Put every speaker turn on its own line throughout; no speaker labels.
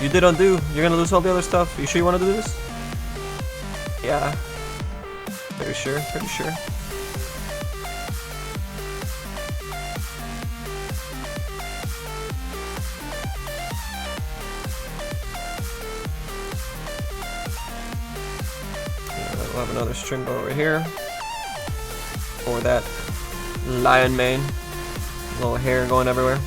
You did undo. You're gonna lose all the other stuff. You sure you want to do this? Yeah. Pretty sure. Pretty sure. We'll have another string over here for that lion mane. Little hair going everywhere.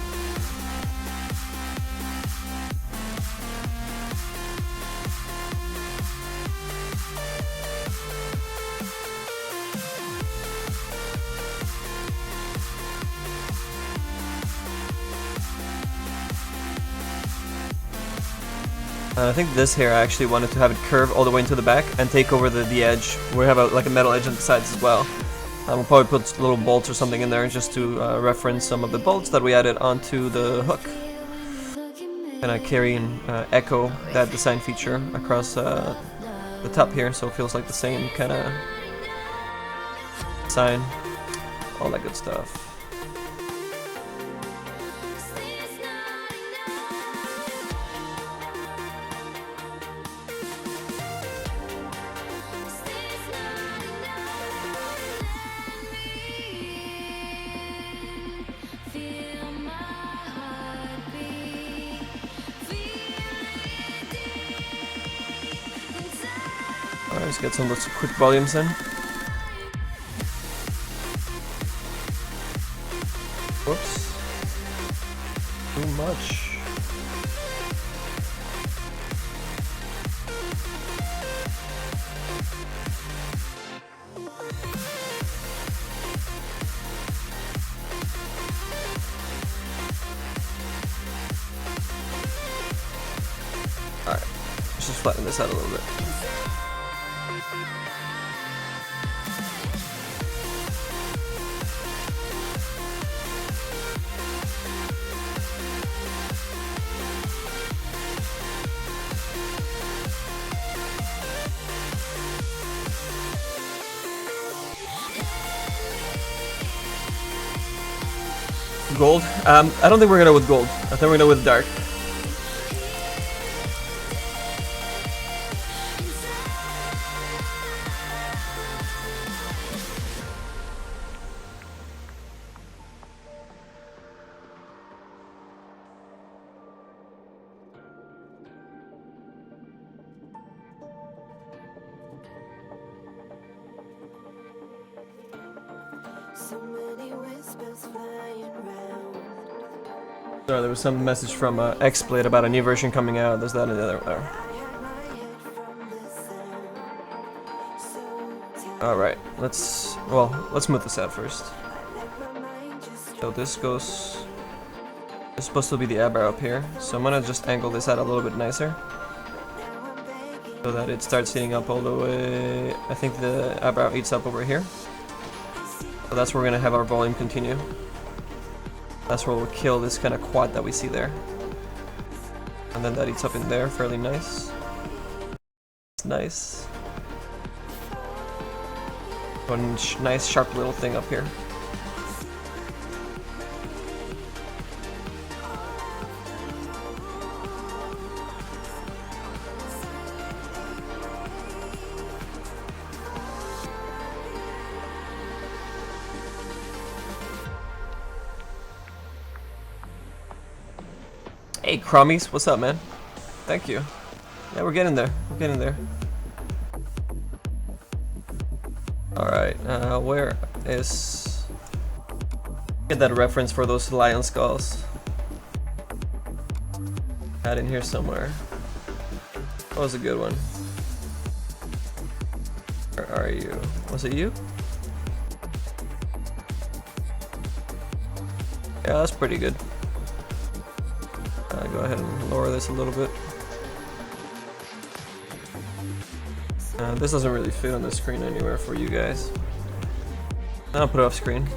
And I think this hair I actually wanted to have it curve all the way into the back and take over the edge. We have like a metal edge on the sides as well. We'll probably put little bolts or something in there just to reference some of the bolts that we added onto the hook. Kind of carry and echo that design feature across the top here, so it feels like the same kind of design. All that good stuff. Alright, let's get some of those quick volumes in. Whoops. Too much. Alright, let's just flatten this out a little bit. Gold? I don't think we're gonna go with gold. I think we're gonna go with dark. Sorry, there was some message from XSplit about a new version coming out. There's that and the other. Alright, let's smooth this out first. So this goes... It's supposed to be the eyebrow up here, so I'm gonna just angle this out a little bit nicer. So that it starts heating up all the way... I think the eyebrow eats up over here. So that's where we're gonna have our volume continue. That's where we'll kill this kind of quad that we see there. And then that eats up in there, fairly nice. It's nice. One nice sharp little thing up here. Hey Crummies, what's up, man? Thank you. Yeah, we're getting there. We're getting there. Alright, where is... Get that reference for those lion skulls. Add in here somewhere. That was a good one. Where are you? Was it you? Yeah, that's pretty good. Go ahead and lower this a little bit. This doesn't really fit on the screen anywhere for you guys. I'll put it off screen.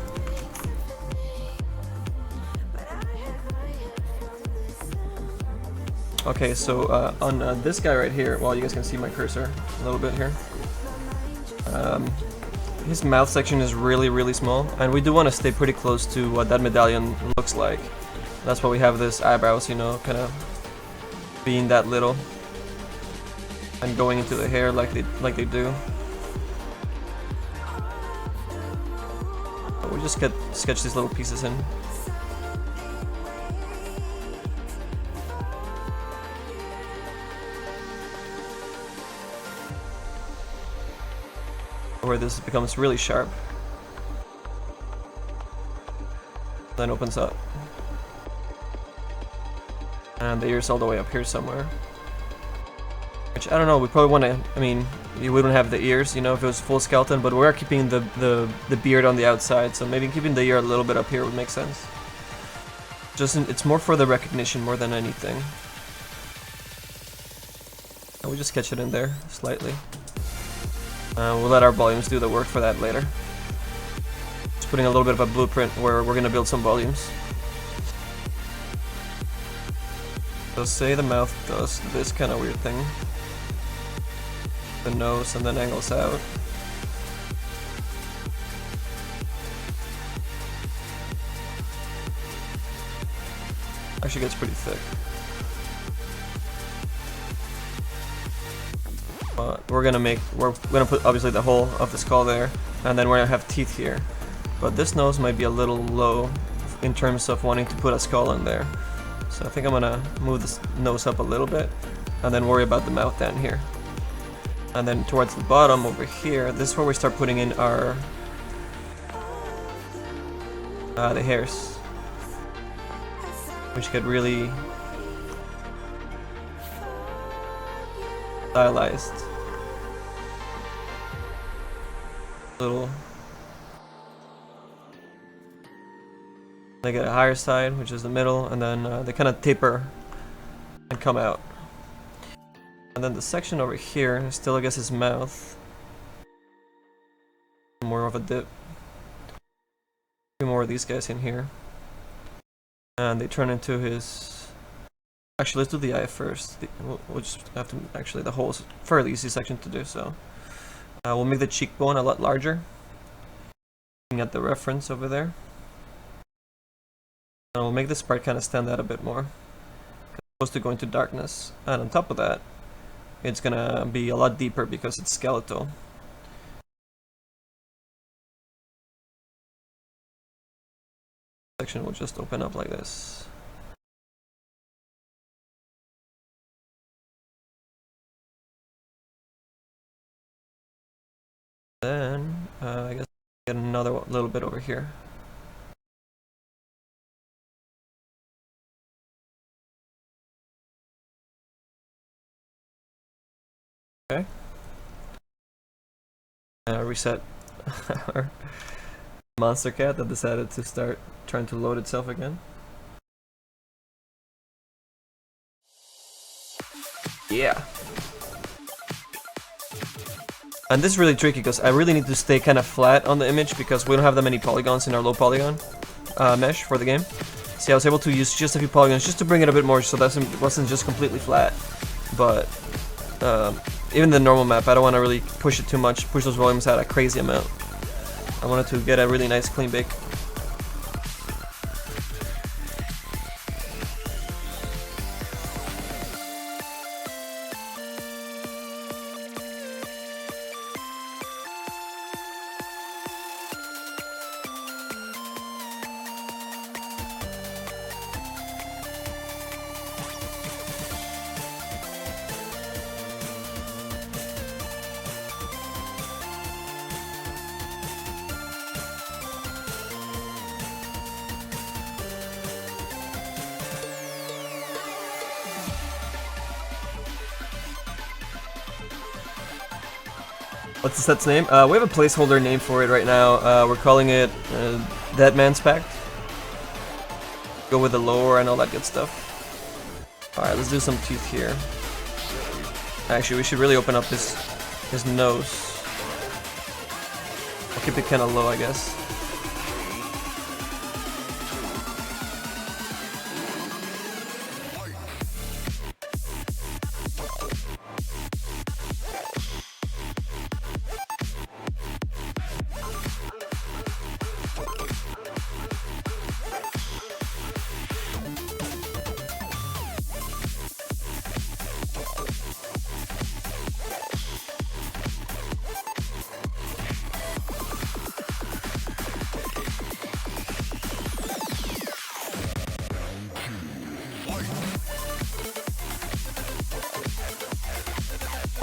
Okay, so on this guy right here, well, you guys can see my cursor a little bit here. His mouth section is really small, and we do want to stay pretty close to what that medallion looks like. That's why we have this eyebrows, you know, kind of being that little and going into the hair like they do. But we just sketch these little pieces in. Where this becomes really sharp. Then opens up. And the ear's all the way up here somewhere. Which, I don't know, we probably want to, I mean, we wouldn't have the ears, you know, if it was full skeleton, but we're keeping the beard on the outside, so maybe keeping the ear a little bit up here would make sense. Just, it's more for the recognition more than anything. And we just sketch it in there, slightly. We'll let our volumes do the work for that later. Just putting a little bit of a blueprint where we're going to build some volumes. So say the mouth does this kind of weird thing. The nose and then angles out. Actually gets pretty thick. But we're gonna put obviously the whole of the skull there, and then we're gonna have teeth here. But this nose might be a little low in terms of wanting to put a skull in there. So I think I'm gonna move this nose up a little bit, and then worry about the mouth down here. And then towards the bottom over here, this is where we start putting in our the hairs, which get really stylized. Little. They get a higher side, which is the middle, and then they kind of taper and come out. And then the section over here still, I guess, his mouth. More of a dip. A few more of these guys in here. And they turn into his... Actually, let's do the eye first. We'll just have to... Actually, the whole is a fairly easy section to do, so... we'll make the cheekbone a lot larger. Looking at the reference over there. And we'll make this part kind of stand out a bit more. It's supposed to go into darkness. And on top of that, it's gonna be a lot deeper because it's skeletal. Section will just open up like this. Then, I guess get another little bit over here. Okay. Reset our monster cat that decided to start trying to load itself again. Yeah. And this is really tricky because I really need to stay kind of flat on the image because we don't have that many polygons in our low polygon mesh for the game. See, I was able to use just a few polygons just to bring it a bit more so that it wasn't just completely flat. But even the normal map, I don't want to really push it too much, push those volumes out a crazy amount. I wanted to get a really nice clean bake. What's the set's name? We have a placeholder name for it right now. We're calling it Dead Man's Pact. Go with the lore and all that good stuff. Alright, let's do some teeth here. Actually, we should really open up his nose. I'll keep it kind of low, I guess.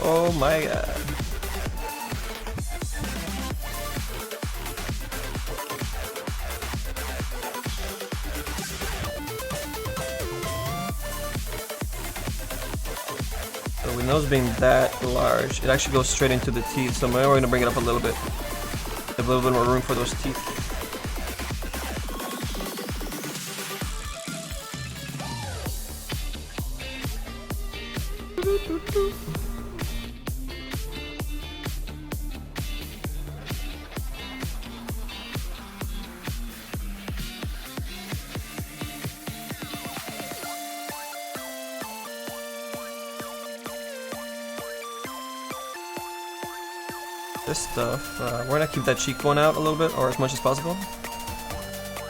Oh my god. So with nose being that large, it actually goes straight into the teeth, so maybe we're gonna bring it up a little bit. Have a little bit more room for those teeth. This stuff, we're gonna keep that cheekbone out a little bit, or as much as possible.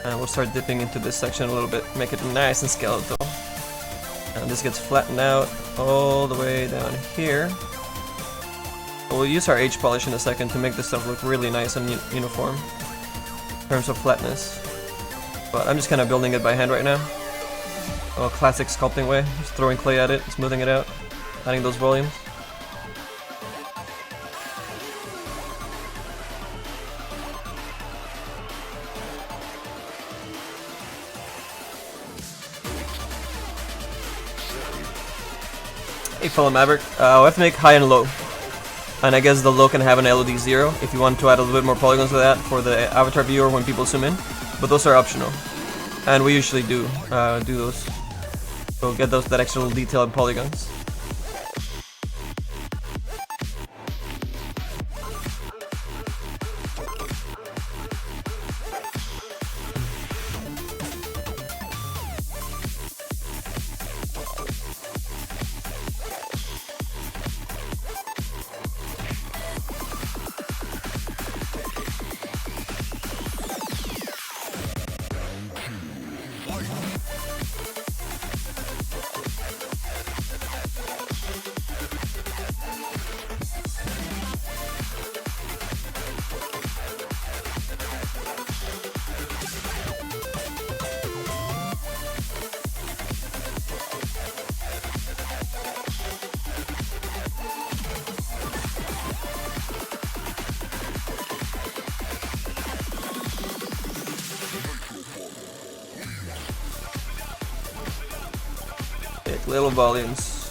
And we'll start dipping into this section a little bit, make it nice and skeletal. And this gets flattened out all the way down here. We'll use our H polish in a second to make this stuff look really nice and uniform in terms of flatness. But I'm just kind of building it by hand right now. Oh, classic sculpting way, just throwing clay at it, smoothing it out, adding those volumes. Hey fellow Maverick, we have to make high and low. And I guess the low can have an LOD 0 if you want to add a little bit more polygons to that for the avatar viewer when people zoom in. But those are optional. And we usually do those. So get that extra little detail and polygons. Take little volumes.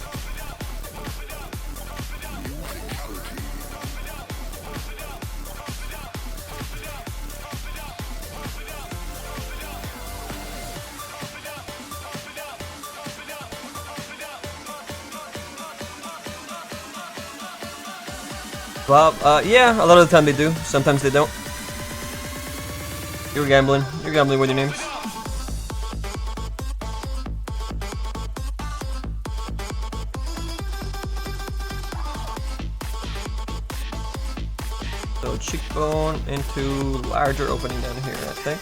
Well, yeah, a lot of the time they do. Sometimes they don't. You're gambling. You're gambling with your names. So cheekbone into larger opening down here, I think.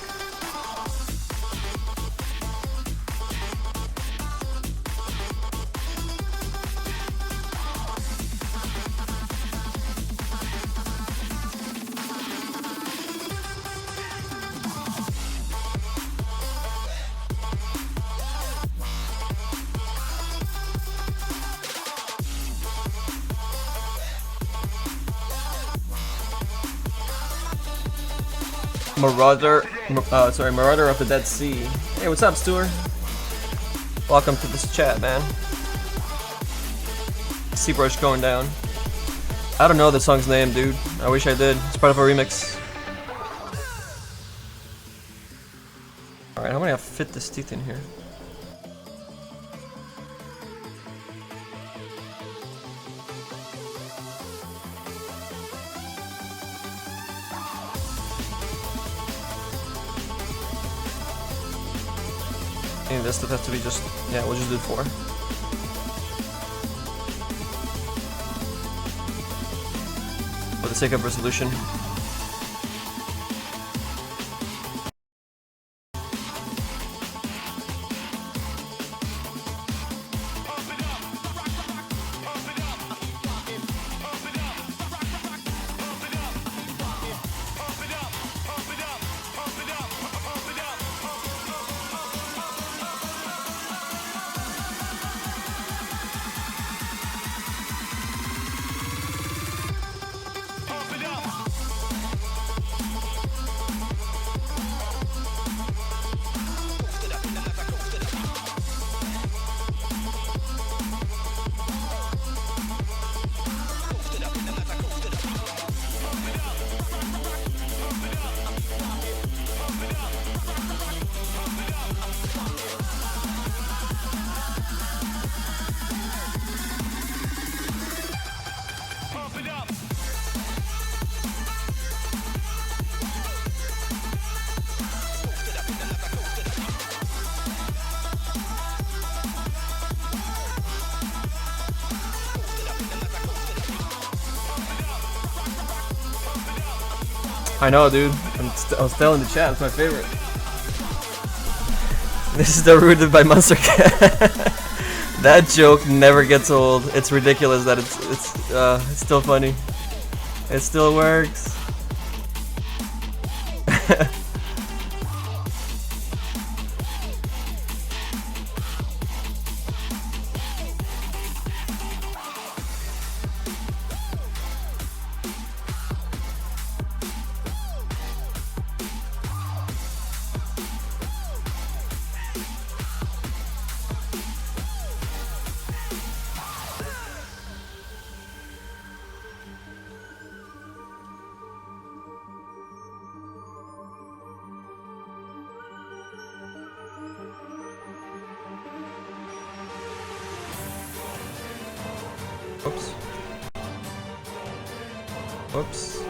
Marauder of the Dead Sea. Hey, what's up, Stuart? Welcome to this chat, man. zBrush going down. I don't know the song's name, dude. I wish I did. It's part of a remix. Alright, how many I fit this teeth in here? I think this stuff has to be just, yeah, we'll just do 4. For the sake of resolution. I know, dude. I was telling the chat, it's my favorite. This is the rooted by Monster Cat. That joke never gets old. It's ridiculous that it's still funny. It still works. Oops. Whoops.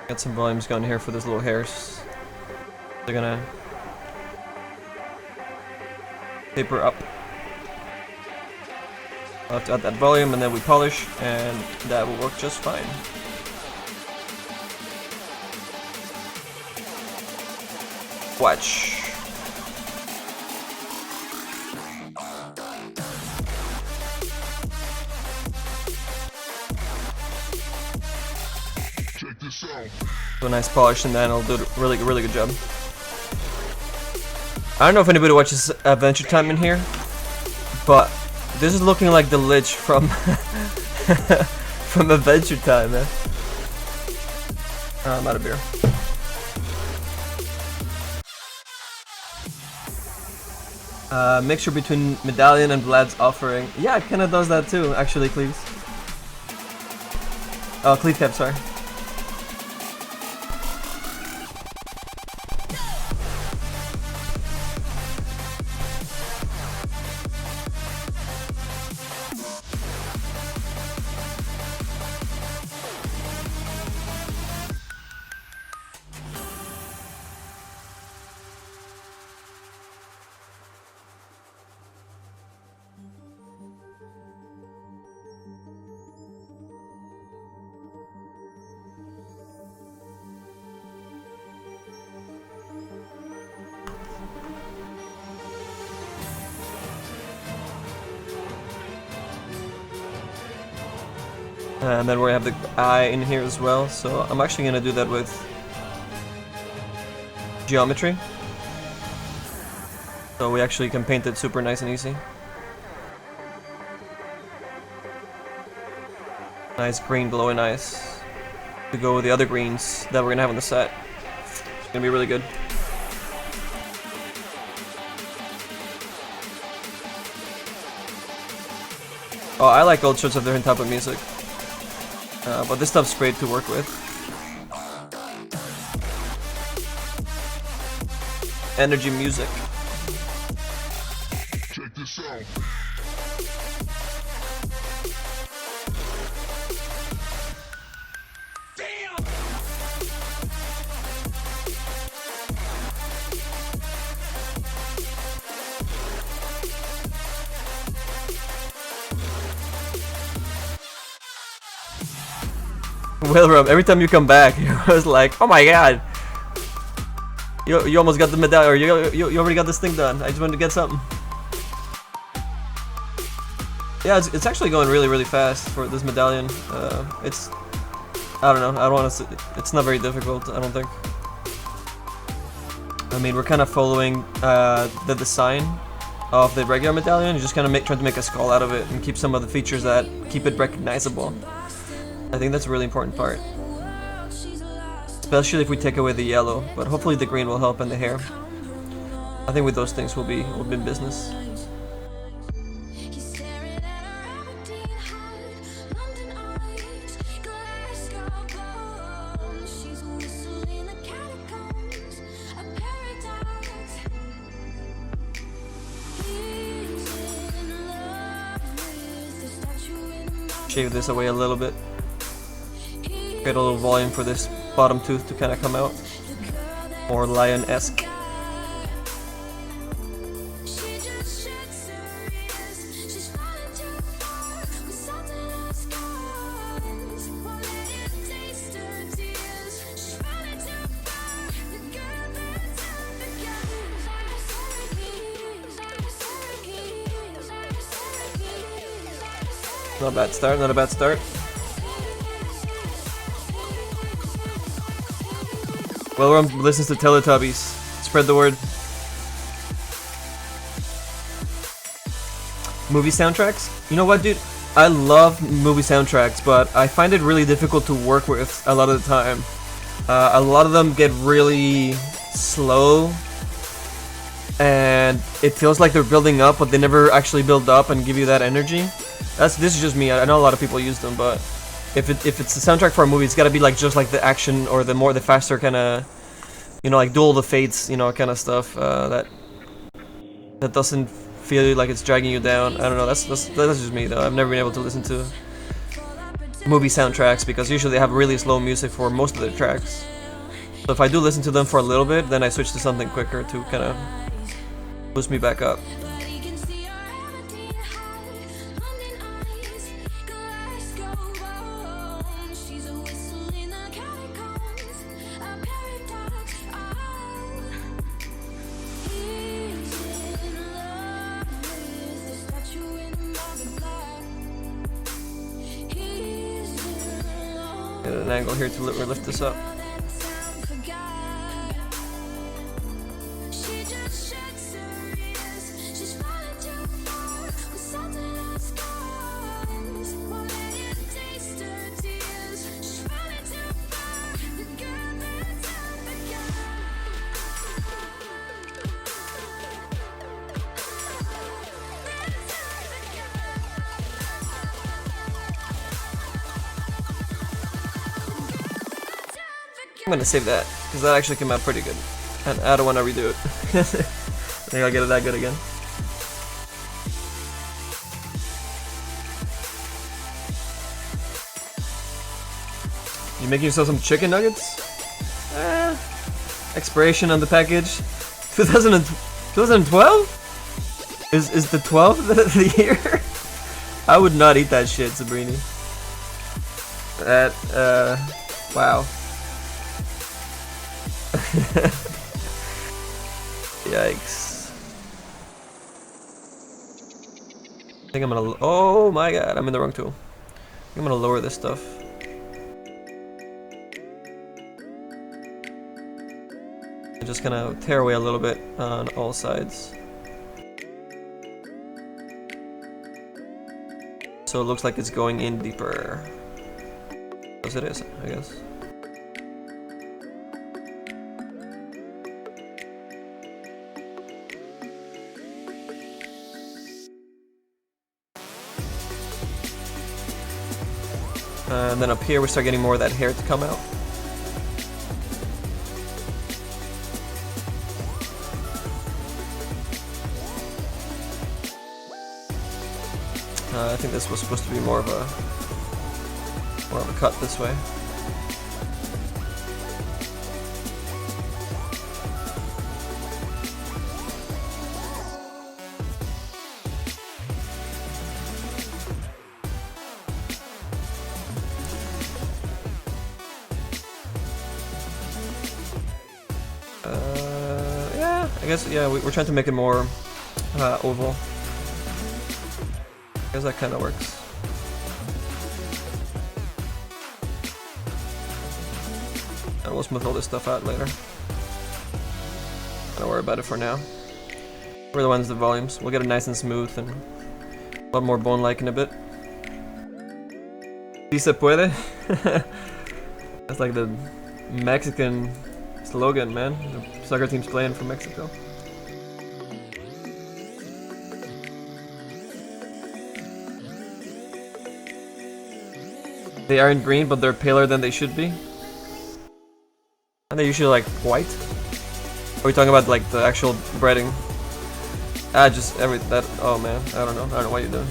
Got some volumes going here for those little hairs. They're gonna taper up. I'll have to add that volume and then we polish, and that will work just fine. Watch.
Check this out.
Do a nice polish and then I'll do a really good job. I don't know if anybody watches Adventure Time in here, but this is looking like the Lich from from Adventure Time, man. I'm out of beer. Mixture between Medallion and Vlad's Offering. Yeah, it kinda does that too, actually, Cleaves. Oh, Cleave Cap, sorry. And then we have the eye in here as well, so I'm actually gonna do that with geometry. So we actually can paint it super nice and easy. Nice green glowing eyes to go with the other greens that we're gonna have on the set. It's gonna be really good. Oh, I like all sorts of different type of music. But this stuff's great to work with. Energy music.
Check this out.
Wilram, every time you come back, you was like, oh my god! You almost got the medallion, or you already got this thing done. I just wanted to get something. Yeah, it's actually going really fast for this medallion. It's, I don't know, I don't want to. It's not very difficult, I don't think. I mean, we're kind of following the design of the regular medallion. You're just kind of trying to make a skull out of it and keep some of the features that keep it recognizable. I think that's a really important part. Especially if we take away the yellow, but hopefully the green will help and the hair. I think with those things we'll be in business. Shave this away a little bit. Get a little volume for this bottom tooth to kind of come out. More lion-esque. Not a bad start, not a bad start. Well, everyone listens to Teletubbies. Spread the word. Movie soundtracks? You know what, dude? I love movie soundtracks, but I find it really difficult to work with a lot of the time. A lot of them get really slow, and it feels like they're building up, but they never actually build up and give you that energy. This is just me. I know a lot of people use them, but if it's a soundtrack for a movie, it's gotta be like just like the action or the faster kind of, you know, like Duel of the Fates, you know, kind of stuff that doesn't feel like it's dragging you down. I don't know. That's just me though. I've never been able to listen to movie soundtracks because usually they have really slow music for most of their tracks. So if I do listen to them for a little bit, then I switch to something quicker to kind of boost me back up. Get an angle here to lift this up. I'm gonna save that, because that actually came out pretty good. And I don't want to redo it. I think I'll get it that good again. You making yourself some chicken nuggets? Expiration on the package. 2012? Is the 12th the year? I would not eat that shit, Sabrini. Wow. Yikes. I think I'm gonna... Oh my god, I'm in the wrong tool. I'm gonna lower this stuff. I'm just gonna tear away a little bit on all sides. So it looks like it's going in deeper. As it is, I guess. And then up here we start getting more of that hair to come out. I think this was supposed to be more of a cut this way. Yeah, I guess, yeah, we're trying to make it more oval. I guess that kind of works. And we'll smooth all this stuff out later. Don't worry about it for now. We're the ones, the volumes. We'll get it nice and smooth and a lot more bone-like in a bit. Si se puede. That's like the Mexican slogan, man. The soccer team's playing from Mexico. They aren't green, but they're paler than they should be. And they're usually like white. Are we talking about like the actual breading? Just that. Oh man, I don't know what you're doing.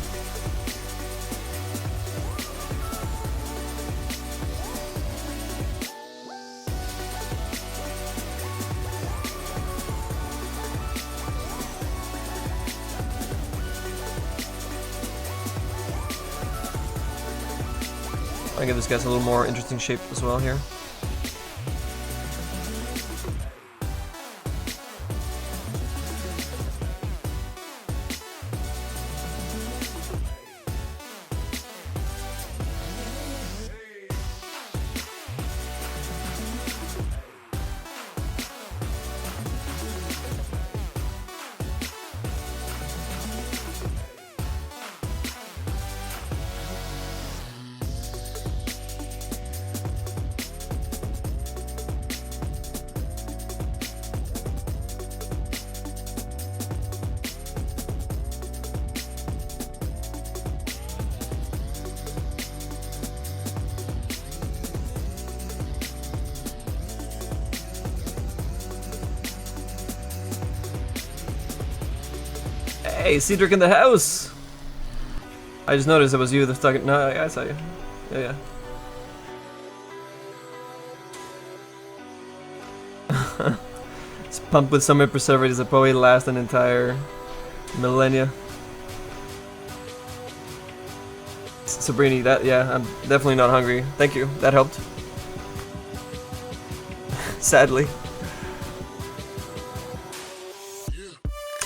I give this guy a little more interesting shape as well here. Hey, Cedric in the house! I just noticed it was you that's talking. No, I saw you. Yeah, yeah. It's pumped with summer preservatives that probably last an entire millennia. Sabrini, that, yeah, I'm definitely not hungry. Thank you, that helped. Sadly.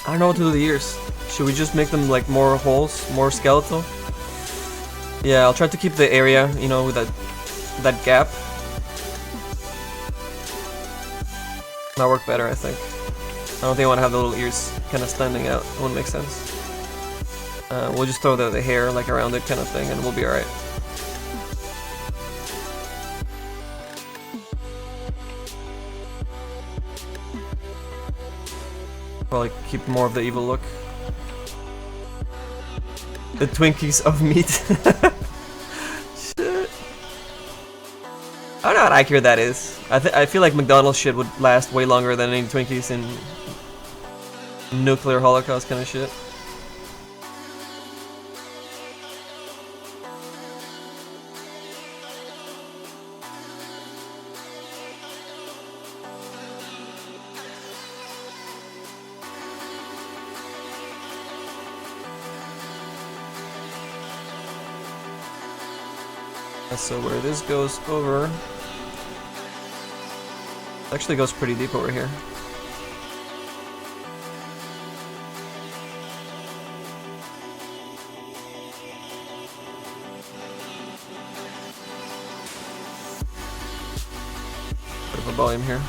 I don't know what to do with the ears. Should we just make them like more holes, more skeletal? Yeah, I'll try to keep the area, you know, with that gap. That'll work better, I think. I don't think I want to have the little ears kind of standing out. It wouldn't make sense. We'll just throw the hair like around it kind of thing and we'll be alright. Probably keep more of the evil look. The Twinkies of meat. Shit. I don't know how accurate that is. I feel like McDonald's shit would last way longer than any Twinkies in nuclear holocaust kind of shit. So where this goes over, actually goes pretty deep over here. Bit of a volume here.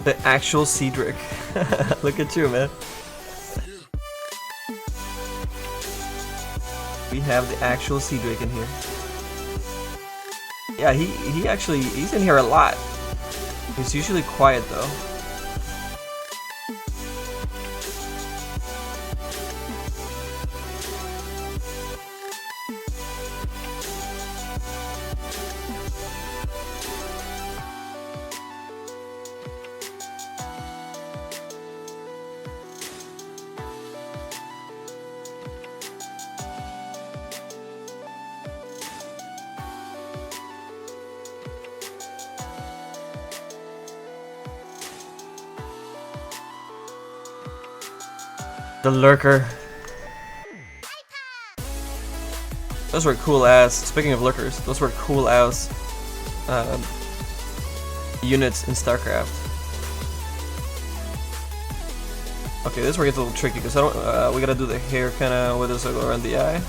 The actual Cedric. Look at you, man. We have the actual Cedric in here. Yeah, he's in here a lot. He's usually quiet though. The lurker. Those were cool ass. Speaking of lurkers, those were cool ass units in StarCraft. Okay, this where it gets a little tricky because I don't. We gotta do the hair kind of with this go around the eye.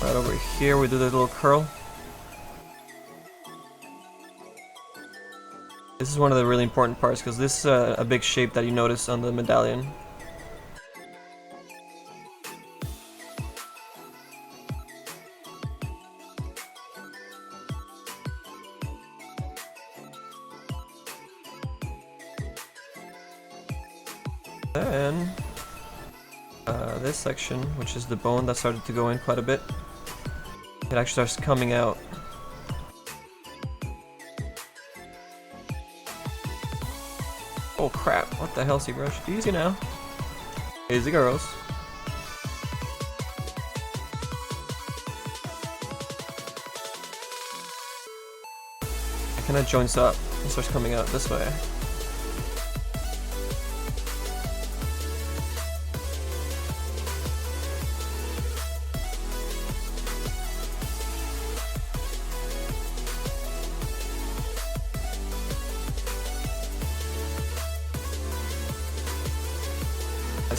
Right over here, we do the little curl. This is one of the really important parts because this is a big shape that you notice on the medallion. Then this section, which is the bone that started to go in quite a bit, it actually starts coming out. Oh crap, what the hell, zBrush? Easy now. Easy girls. It kinda joins up and starts coming out this way.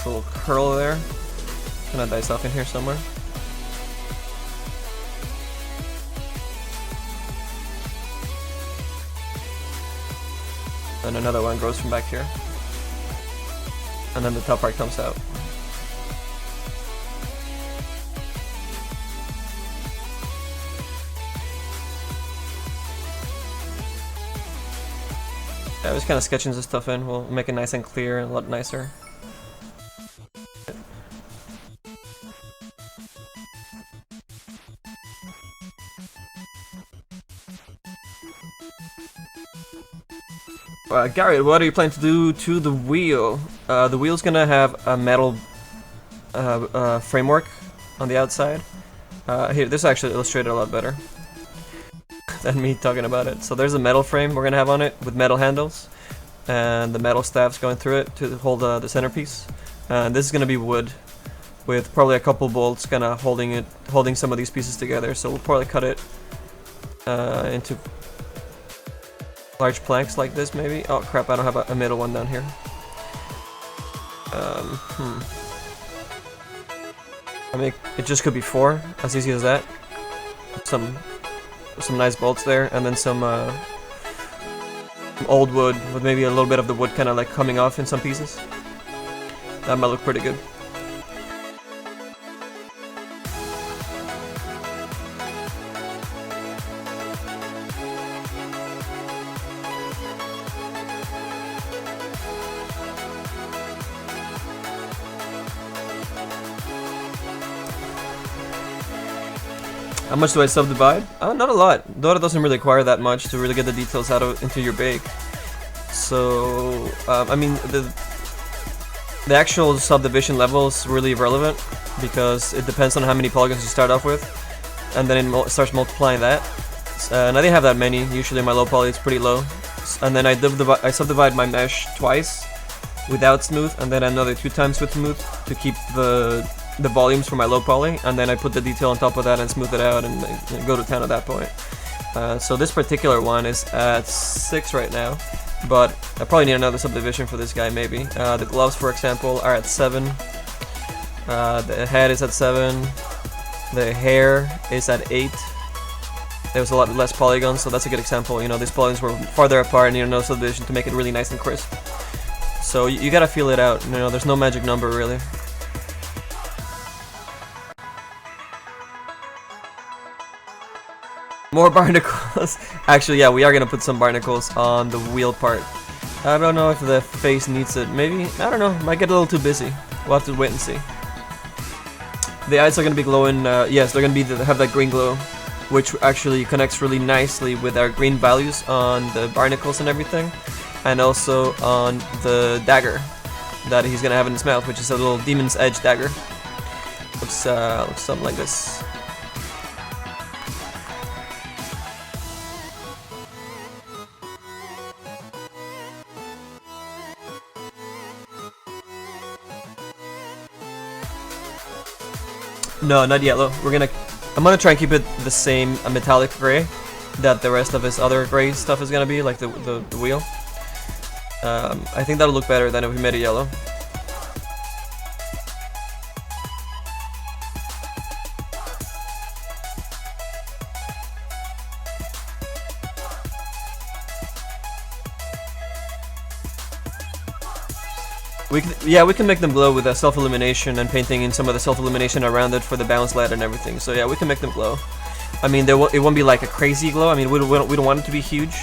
little curl there. Gonna dice off in here somewhere. And another one grows from back here. And then the top part comes out. Yeah, I was kind of sketching this stuff in. We'll make it nice and clear and a lot nicer. Gary, what are you planning to do to the wheel? The wheel's gonna have a metal framework on the outside. Here, this actually illustrated a lot better than me talking about it. So there's a metal frame we're gonna have on it with metal handles, and the metal staffs going through it to hold the centerpiece. And this is gonna be wood, with probably a couple bolts kind of holding some of these pieces together. So we'll probably cut it into large planks like this, maybe. Oh crap! I don't have a middle one down here. I mean, it just could be 4, as easy as that. Some nice bolts there, and then some old wood with maybe a little bit of the wood kind of like coming off in some pieces. That might look pretty good. How much do I subdivide? Not a lot. Dota doesn't really require that much to really get the details out of into your bake. So, I mean, the actual subdivision level is really irrelevant because it depends on how many polygons you start off with, and then it starts multiplying that. And I didn't have that many. Usually my low poly is pretty low. And then I subdivide my mesh twice without smooth, and then another 2 times with smooth to keep the volumes for my low poly, and then I put the detail on top of that and smooth it out and go to 10 at that point. So this particular one is at 6 right now, but I probably need another subdivision for this guy maybe. The gloves, for example, are at 7. The head is at 7. The hair is at 8. There was a lot less polygons, so that's a good example. You know, these polygons were farther apart and you need another subdivision to make it really nice and crisp. So you gotta feel it out. You know, there's no magic number really. More barnacles. Actually, yeah, we are gonna put some barnacles on the wheel part. I don't know if the face needs it. Maybe, I don't know. Might get a little too busy. We'll have to wait and see. The eyes are gonna be glowing. Yes, they're gonna be have that green glow, which actually connects really nicely with our green values on the barnacles and everything, and also on the dagger that he's gonna have in his mouth, which is a little demon's edge dagger. Looks something like this. No, not yellow. I'm gonna try and keep it the same metallic gray that the rest of his other gray stuff is gonna be, like the wheel. I think that'll look better than if we made it yellow. We can make them glow with self-illumination and painting in some of the self-illumination around it for the bounce light and everything. So yeah, we can make them glow. I mean, it won't be like a crazy glow. I mean, we don't want it to be huge,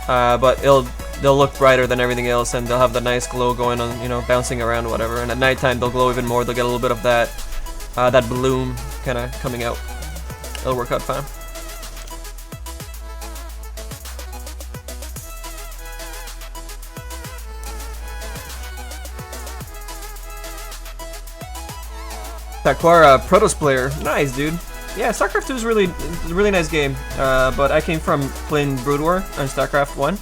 but they'll look brighter than everything else, and they'll have the nice glow going on, you know, bouncing around or whatever. And at nighttime, they'll glow even more. They'll get a little bit of that bloom kind of coming out. It'll work out fine. Taquara Protoss player, nice dude. Yeah, StarCraft 2 is a really nice game, but I came from playing Brood War on StarCraft 1,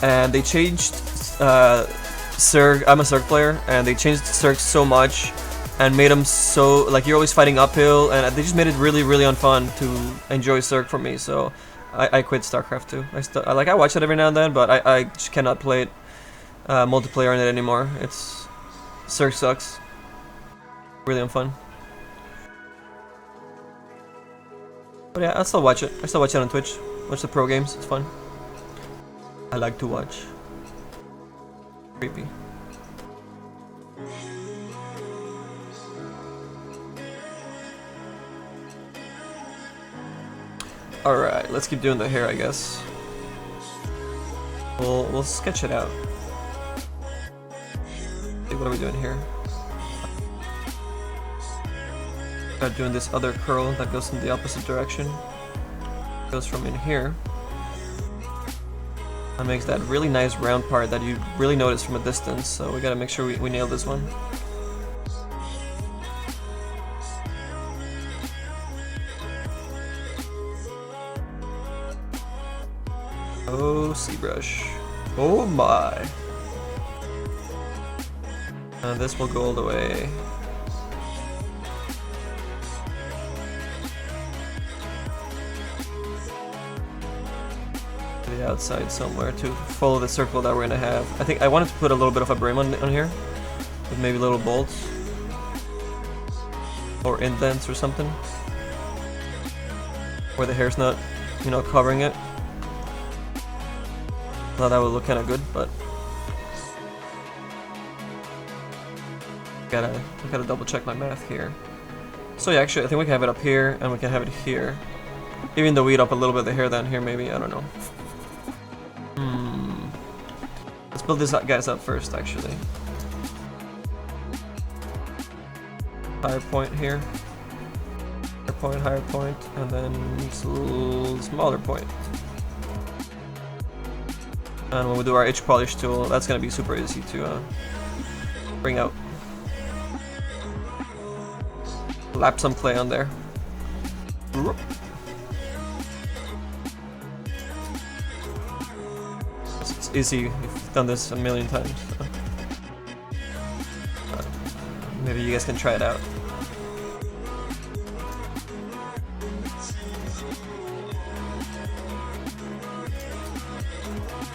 and they changed Zerg. I'm a Zerg player, and they changed Zerg so much and made them so like you're always fighting uphill, and they just made it really unfun to enjoy Zerg for me. So I quit StarCraft 2. I watch it every now and then, but I just cannot play it multiplayer in it anymore. Cirque sucks. Really unfun. But yeah, I still watch it. I still watch it on Twitch. Watch the pro games. It's fun. I like to watch. Creepy. Alright, let's keep doing the hair, I guess. We'll sketch it out. Okay, what are we doing here? Got doing this other curl that goes in the opposite direction. Goes from in here. That makes that really nice round part that you really notice from a distance, so we gotta make sure we nail this one. Oh, zBrush. Oh my! And this will go all the way. To the outside somewhere to follow the circle that we're gonna have. I think I wanted to put a little bit of a brim on here, with maybe little bolts or indents or something, where the hair's not, you know, covering it. Thought that would look kind of good, but I gotta double check my math here. So yeah, actually, I think we can have it up here and we can have it here. Even though we eat up a little bit of the hair down here, maybe, I don't know. Let's build these guys up first, actually. Higher point here. Higher point, and then a little smaller point. And when we do our edge polish tool, that's gonna be super easy to bring out. Lap some clay on there. It's easy, you've done this a million times. So. Maybe you guys can try it out.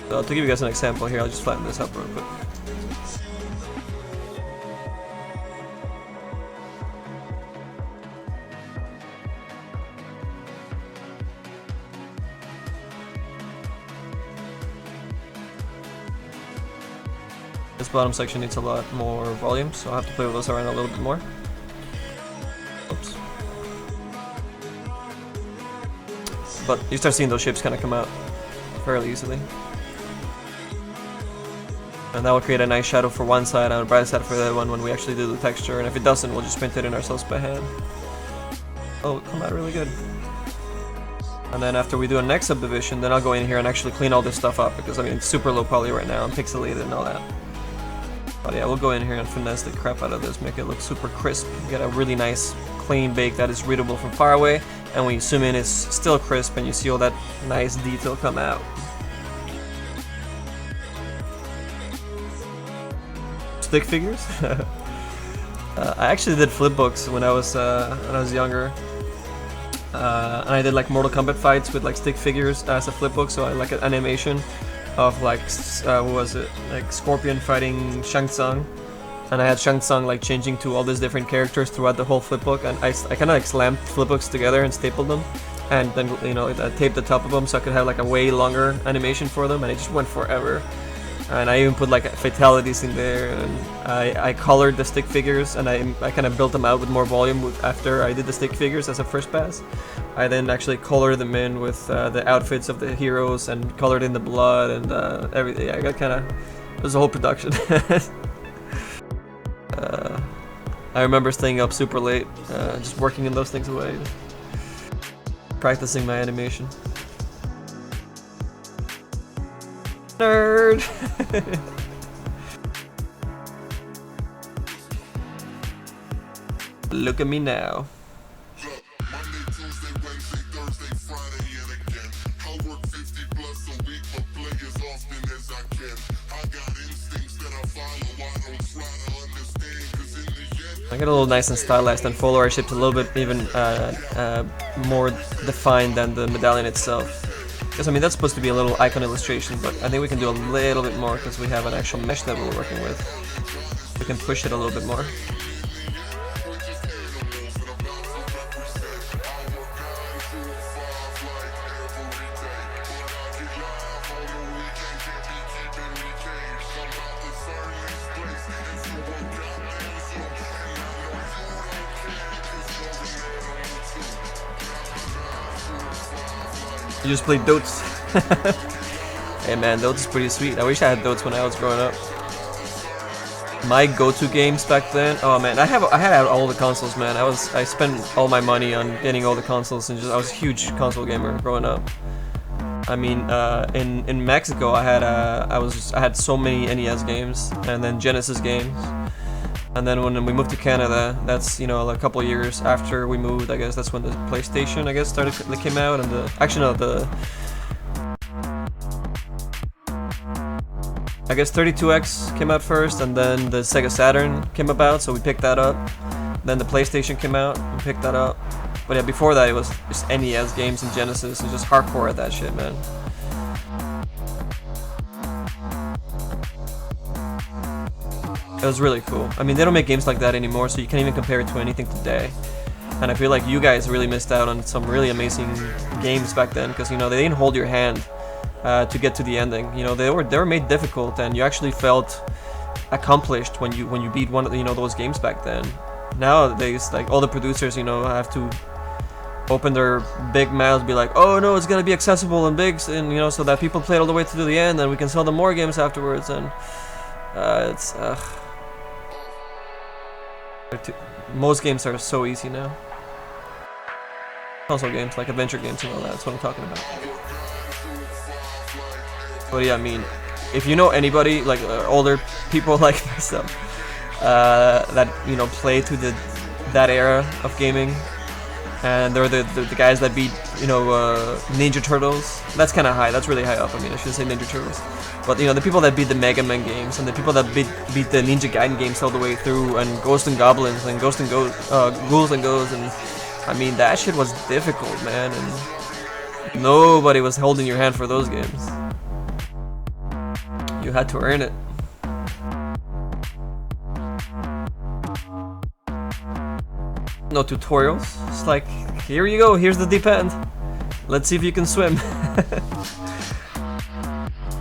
So to give you guys an example here, I'll just flatten this up real quick. This bottom section needs a lot more volume, so I'll have to play with those around a little bit more. Oops. But you start seeing those shapes kind of come out fairly easily. And that will create a nice shadow for one side and a bright side for the other one when we actually do the texture, and if it doesn't, we'll just print it in ourselves by hand. Oh, it'll come out really good. And then after we do a next subdivision, then I'll go in here and actually clean all this stuff up, because I mean it's super low poly right now and pixelated and all that. But yeah, we'll go in here and finesse the crap out of this, make it look super crisp. Get a really nice clean bake that is readable from far away, and when you zoom in it's still crisp and you see all that nice detail come out. Stick figures? I actually did flipbooks when I was younger. And I did like Mortal Kombat fights with like stick figures as a flipbook, so I like an animation of like, what was it, like Scorpion fighting Shang Tsung, and I had Shang Tsung like changing to all these different characters throughout the whole flipbook, and I kind of like slammed flipbooks together and stapled them, and then, you know, I taped the top of them so I could have like a way longer animation for them, and it just went forever. And I even put like fatalities in there, and I colored the stick figures, and I kind of built them out with more volume after I did the stick figures as a first pass. I then actually colored them in with the outfits of the heroes and colored in the blood and everything. I got kind of, it was a whole production. I remember staying up super late, just working in those things away, practicing my animation. Nerd! Look at me now. I got a little nice and stylized and follow our shapes a little bit even more defined than the medallion itself. Because I mean that's supposed to be a little icon illustration, but I think we can do a little bit more because we have an actual mesh that we're working with. We can push it a little bit more. You just played Dotes. Hey man, Dotes is pretty sweet. I wish I had Dotes when I was growing up. My go-to games back then. Oh man, I had all the consoles, man. I spent all my money on getting all the consoles, and I was a huge console gamer growing up. I mean, in Mexico, I had so many NES games, and then Genesis games. And then when we moved to Canada, that's, you know, a couple of years after we moved, I guess that's when the PlayStation, I guess, came out, and I guess 32X came out first, and then the Sega Saturn came about, so we picked that up. Then the PlayStation came out, we picked that up. But yeah, before that it was just NES games and Genesis, and just hardcore at that shit, man. It was really cool. I mean, they don't make games like that anymore, so you can't even compare it to anything today. And I feel like you guys really missed out on some really amazing games back then, because, you know, they didn't hold your hand to get to the ending. You know, they were made difficult, and you actually felt accomplished when you beat one of the, you know, those games back then. Nowadays, like, all the producers, you know, have to open their big mouths, be like, oh no, it's gonna be accessible and big, and, you know, so that people play it all the way to the end, and we can sell them more games afterwards. And most games are so easy now. Console games, like adventure games and all that, that's what I'm talking about. But yeah, I mean, if you know anybody, like older people like myself, that, you know, play to that era of gaming, and they're the guys that beat, you know, Ninja Turtles, that's kind of high, that's really high up. I mean, I should say Ninja Turtles. But, you know, the people that beat the Mega Man games, and the people that beat the Ninja Gaiden games all the way through, and Ghosts and Goblins, and Ghouls and Ghosts, and I mean, that shit was difficult, man, and nobody was holding your hand for those games. You had to earn it. No tutorials. It's like, here you go, here's the deep end. Let's see if you can swim.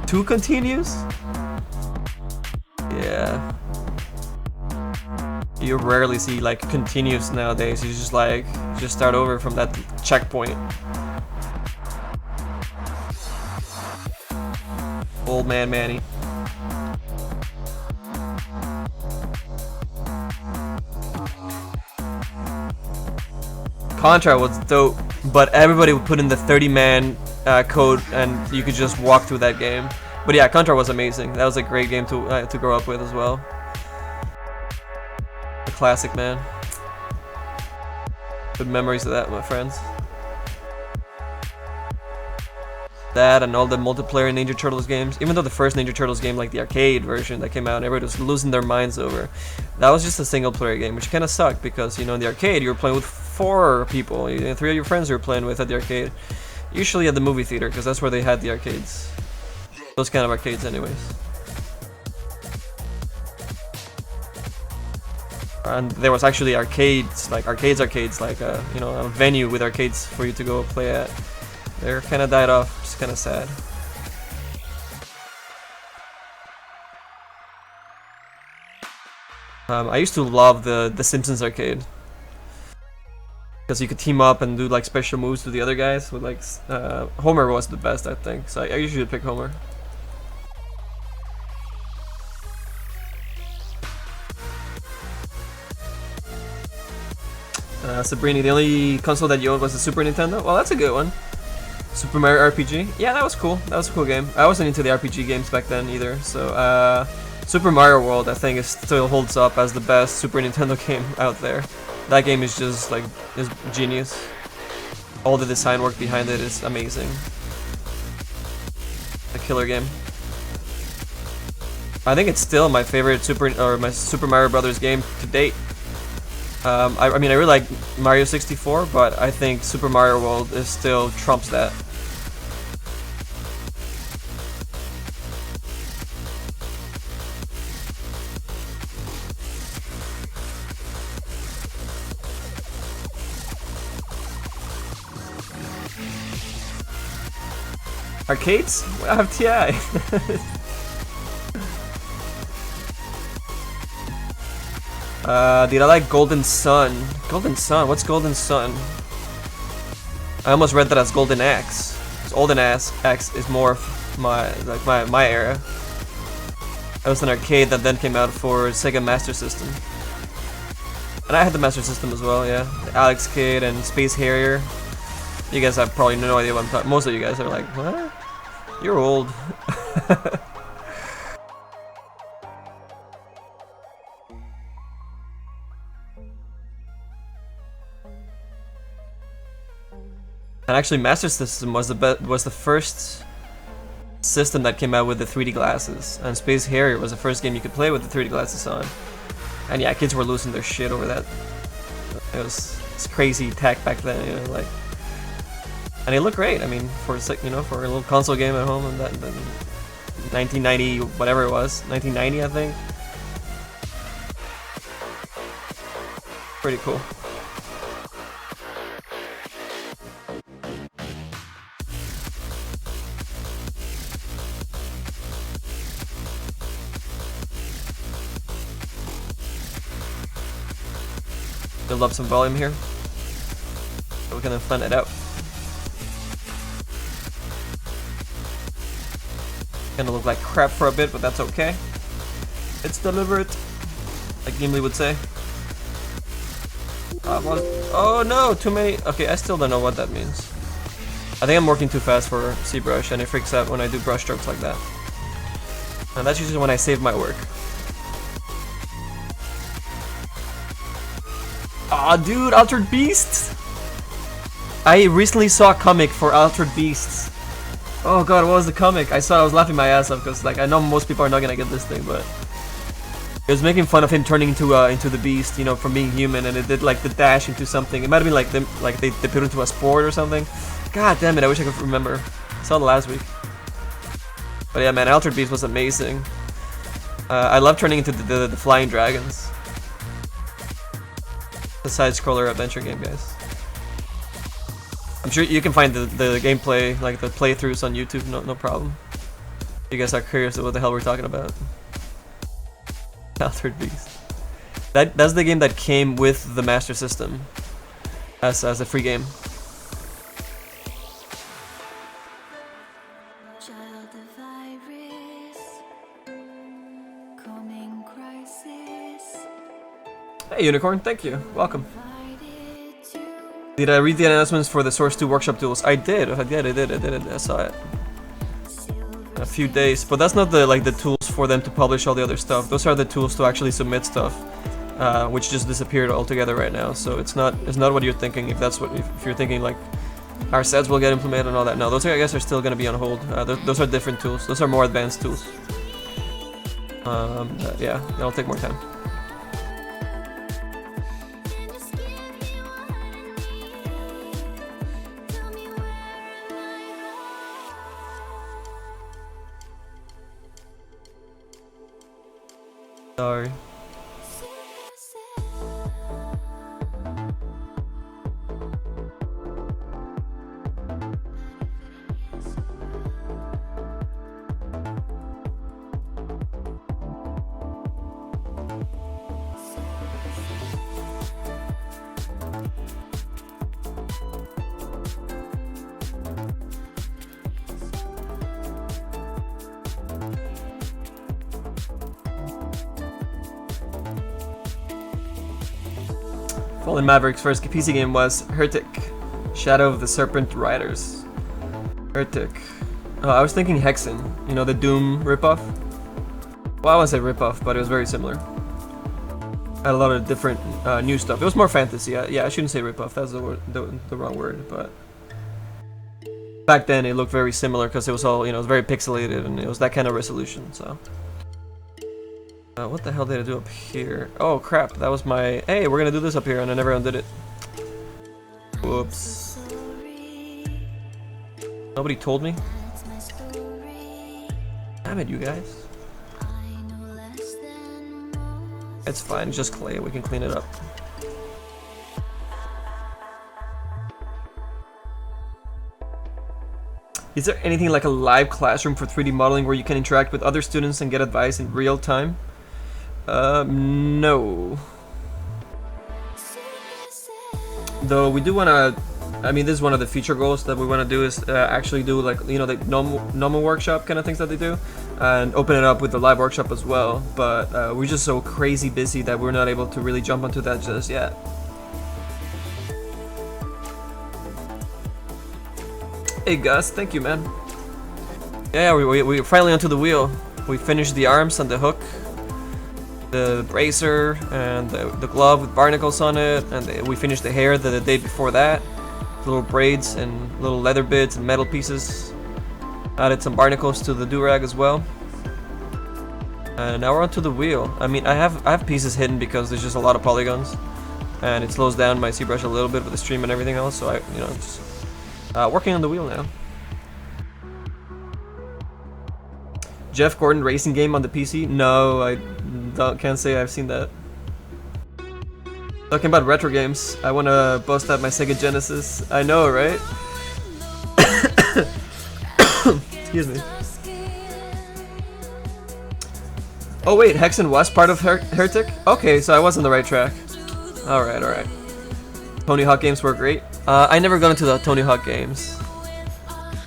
2 continues? Yeah. You rarely see like continues nowadays. You just start over from that checkpoint. Old man Manny. Contra was dope, but everybody would put in the 30-man code, and you could just walk through that game. But yeah, Contra was amazing. That was a great game to grow up with as well. A classic, man. Good memories of that, my friends. That and all the multiplayer Ninja Turtles games. Even though the first Ninja Turtles game, like the arcade version that came out, everybody was losing their minds over. That was just a single player game, which kind of sucked because, you know, in the arcade you were playing with 4 people, 3 of your friends you were playing with at the arcade. Usually at the movie theater, because that's where they had the arcades. Those kind of arcades anyways. And there was actually arcades, like you know, a venue with arcades for you to go play at. They're kind of died off, which is kind of sad. I used to love the Simpsons arcade, because you could team up and do like special moves to the other guys. With like Homer was the best, I think. So I usually pick Homer. Sabrina, the only console that you owned was the Super Nintendo? Well, that's a good one. Super Mario RPG? Yeah, that was cool. That was a cool game. I wasn't into the RPG games back then either, so Super Mario World, I think, still holds up as the best Super Nintendo game out there. That game is just like, is genius. All the design work behind it is amazing. A killer game. I think it's still my favorite Super Mario Brothers game to date. I mean, I really like Mario 64, but I think Super Mario World is still trumps that. Arcades? I have TI. Dude, I like Golden Sun. Golden Sun? What's Golden Sun? I almost read that as Golden Axe. Golden Axe is more of my era. It was an arcade that then came out for Sega Master System. And I had the Master System as well, yeah. The Alex Kidd and Space Harrier. You guys have probably no idea what I'm talking. Most of you guys are like, what? You're old. And actually, Master System was the first system that came out with the 3D glasses, and Space Harrier was the first game you could play with the 3D glasses on. And yeah, kids were losing their shit over that. It's crazy tech back then, you know, like. And it looked great. I mean, for a little console game at home, and that 1990, whatever it was, 1990, I think. Pretty cool. Build up some volume here. We're gonna plan it out. Gonna look like crap for a bit, but that's okay. It's deliberate, like Gimli would say. Oh no, too many. Okay, I still don't know what that means. I think I'm working too fast for zBrush, and it freaks out when I do brush strokes like that. And that's usually when I save my work. Aw, dude, Altered Beasts! I recently saw a comic for Altered Beasts. Oh god, what was the comic? I was laughing my ass off because, like, I know most people are not gonna get this thing, but it was making fun of him turning into the beast, you know, from being human, and it did like the dash into something. It might have been like they put it into a sport or something. God damn it, I wish I could remember. I saw it last week. But yeah, man, Altered Beast was amazing. I love turning into the flying dragons. The side-scroller adventure game, guys. I'm sure you can find the gameplay, like the playthroughs on YouTube, no problem. You guys are curious of what the hell we're talking about. Altered Beast. That's the game that came with the Master System as a free game. Hey Unicorn, thank you. Welcome. Did I read the announcements for the Source 2 workshop tools? I did. I saw it. In a few days, but that's not the tools for them to publish all the other stuff. Those are the tools to actually submit stuff, which just disappeared altogether right now. So it's not what you're thinking. If you're thinking like our sets will get implemented and all that. No, those I guess are still going to be on hold. Those are different tools. Those are more advanced tools. Yeah, it'll take more time. Sorry. Fallen Maverick's first PC game was Heretic, Shadow of the Serpent Riders. Heretic. Oh, I was thinking Hexen, you know, the Doom ripoff? Well, I wouldn't say ripoff, but it was very similar. Had a lot of different new stuff. It was more fantasy. Yeah, I shouldn't say ripoff, that's the wrong word, but back then it looked very similar because it was all, you know, it was very pixelated and it was that kind of resolution, so. What the hell did I do up here? Oh crap, that was my... Hey, we're gonna do this up here and I never undid it. Whoops. Nobody told me? Damn it, you guys. It's fine, just clay, we can clean it up. Is there anything like a live classroom for 3D modeling where you can interact with other students and get advice in real time? No. Though we do want to, I mean, this is one of the future goals that we want to do is actually do like, you know, the normal workshop kind of things that they do, and open it up with the live workshop as well. But we're just so crazy busy that we're not able to really jump onto that just yet. Hey Gus, thank you, man. Yeah, we're finally onto the wheel. We finished the arms and the hook, the bracer, and the glove with barnacles on it, and we finished the hair the day before that. Little braids and little leather bits and metal pieces. Added some barnacles to the do-rag as well. And now we're onto the wheel. I mean, I have pieces hidden because there's just a lot of polygons, and it slows down my ZBrush a little bit with the stream and everything else. So just working on the wheel now. Jeff Gordon racing game on the PC? No, I can't say I've seen that. Talking about retro games, I want to bust out my Sega Genesis. I know, right? Excuse me. Oh wait, Hexen was part of Heretic? Okay, so I was on the right track. Alright, alright. Tony Hawk games were great. I never got into the Tony Hawk games.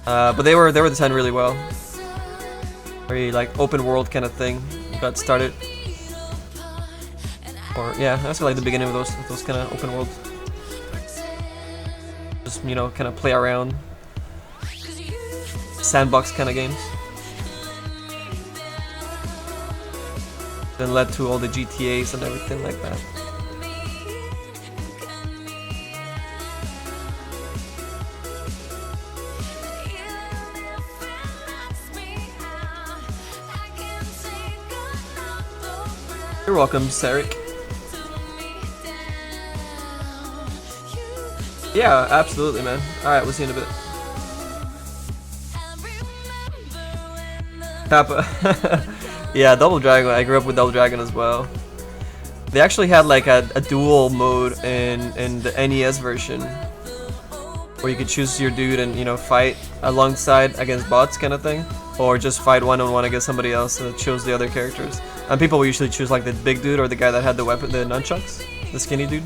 But they were designed really well. Very like open world kind of thing. Got started. Or yeah, that's like the beginning of those kind of open world. Just, you know, kind of play around. Sandbox kind of games. Then led to all the GTAs and everything like that. You're welcome, Sarek. Yeah, absolutely, man. Alright, we'll see you in a bit. Kappa. Yeah, Double Dragon. I grew up with Double Dragon as well. They actually had like a dual mode in the NES version, where you could choose your dude and, you know, fight alongside against bots kind of thing, or just fight one-on-one against somebody else that chose the other characters. And people will usually choose like the big dude or the guy that had the weapon, the nunchucks, the skinny dude.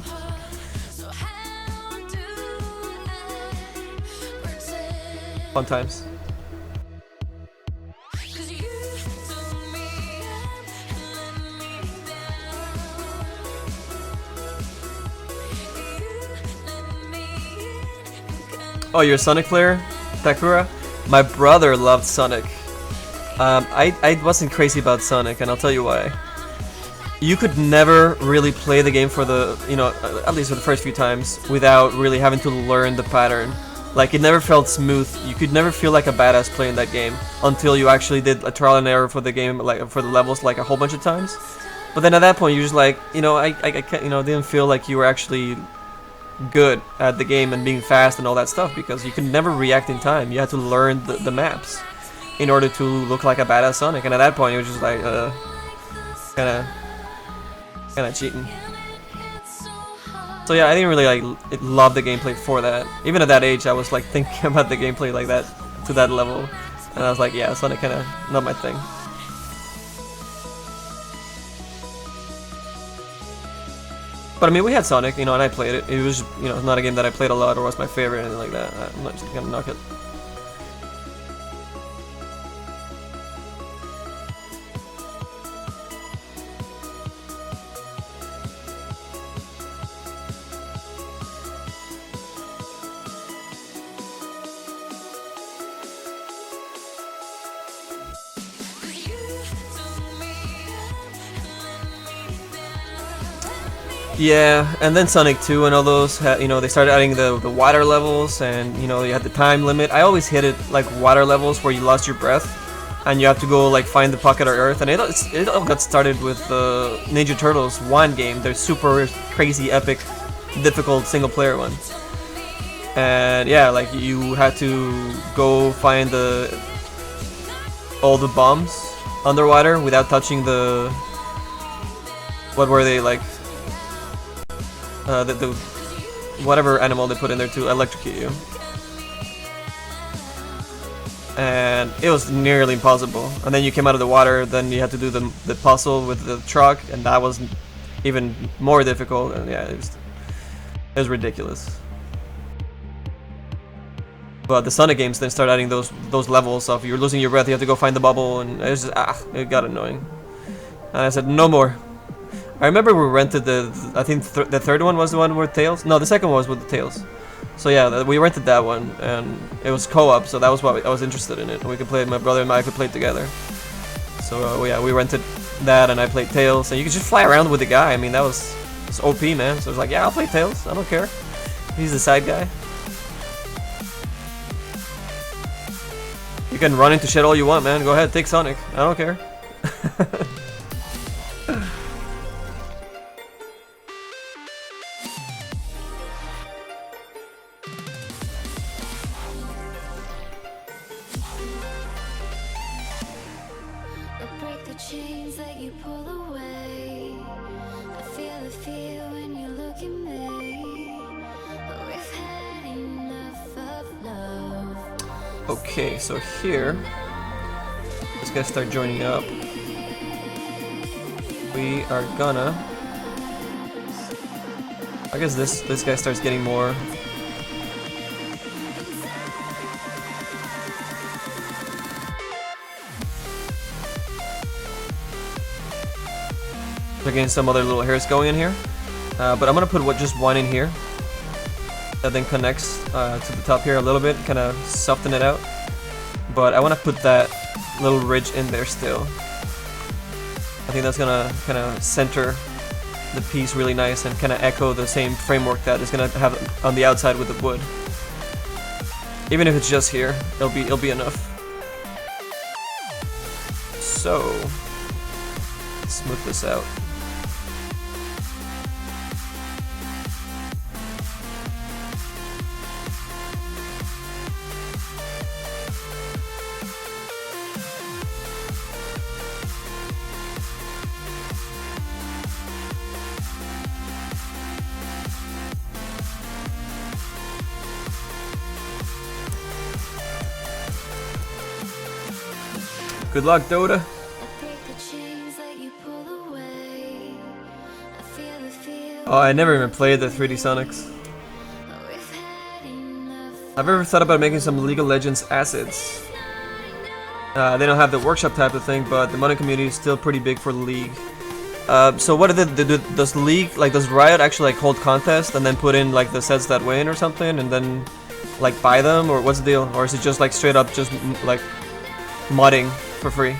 Fun times. Oh, you're a Sonic player, Takura? My brother loved Sonic. I wasn't crazy about Sonic, and I'll tell you why. You could never really play the game for the, you know, at least for the first few times, without really having to learn the pattern. Like, it never felt smooth. You could never feel like a badass playing that game until you actually did a trial and error for the game, like for the levels, like a whole bunch of times. But then at that point, you're just like, you know, I can't, you know, didn't feel like you were actually good at the game and being fast and all that stuff, because you could never react in time. You had to learn the maps in order to look like a badass Sonic. And at that point, it was just like, kind of cheating. So yeah, I didn't really like love the gameplay for that. Even at that age, I was like thinking about the gameplay like that, to that level, and I was like, yeah, Sonic kind of not my thing. But I mean, we had Sonic, you know, and I played it. It was, you know, not a game that I played a lot or was my favorite or anything like that. I'm not just gonna knock it. Yeah, and then Sonic 2 and all those, you know, they started adding the water levels, and, you know, you had the time limit. I always hit it like water levels where you lost your breath, and you have to go like find the pocket of Earth. And it all got started with the Ninja Turtles 1 game, their super crazy epic difficult single player one. And yeah, like you had to go find all the bombs underwater without touching the, what were they, like the whatever animal they put in there to electrocute you. and it was nearly impossible. And then you came out of the water, then you had to do the puzzle with the truck, and that was even more difficult. And yeah, it was ridiculous. But the Sonic games then start adding those levels of you're losing your breath, you have to go find the bubble, and it was just it got annoying. And I said no more. I remember we rented I think the third one was the one with Tails. No, the second one was with the Tails. So yeah, we rented that one, and it was co-op, so that was why I was interested in it. We could play, my brother and I could play it together. So yeah, we rented that, and I played Tails, and you could just fly around with the guy. I mean, that was OP, man. So I was like, yeah, I'll play Tails. I don't care. He's the side guy. You can run into shit all you want, man. Go ahead, take Sonic. I don't care. Okay, so here, let's guys start joining up. We are gonna, I guess this guy starts getting more. They're getting some other little hairs going in here, but I'm gonna put just one in here. That then connects to the top here a little bit, kind of soften it out. But I want to put that little ridge in there still. I think that's gonna kind of center the piece really nice and kind of echo the same framework that is gonna have on the outside with the wood. Even if it's just here, it'll be enough. So smooth this out. Good luck, Dota. Oh, I never even played the 3D Sonics. I've ever thought about making some League of Legends assets. They don't have the workshop type of thing, but the modding community is still pretty big for the League. So what does League, like, does Riot actually like hold contests and then put in like the sets that win or something, and then like buy them, or what's the deal? Or is it just like straight up just like modding for free?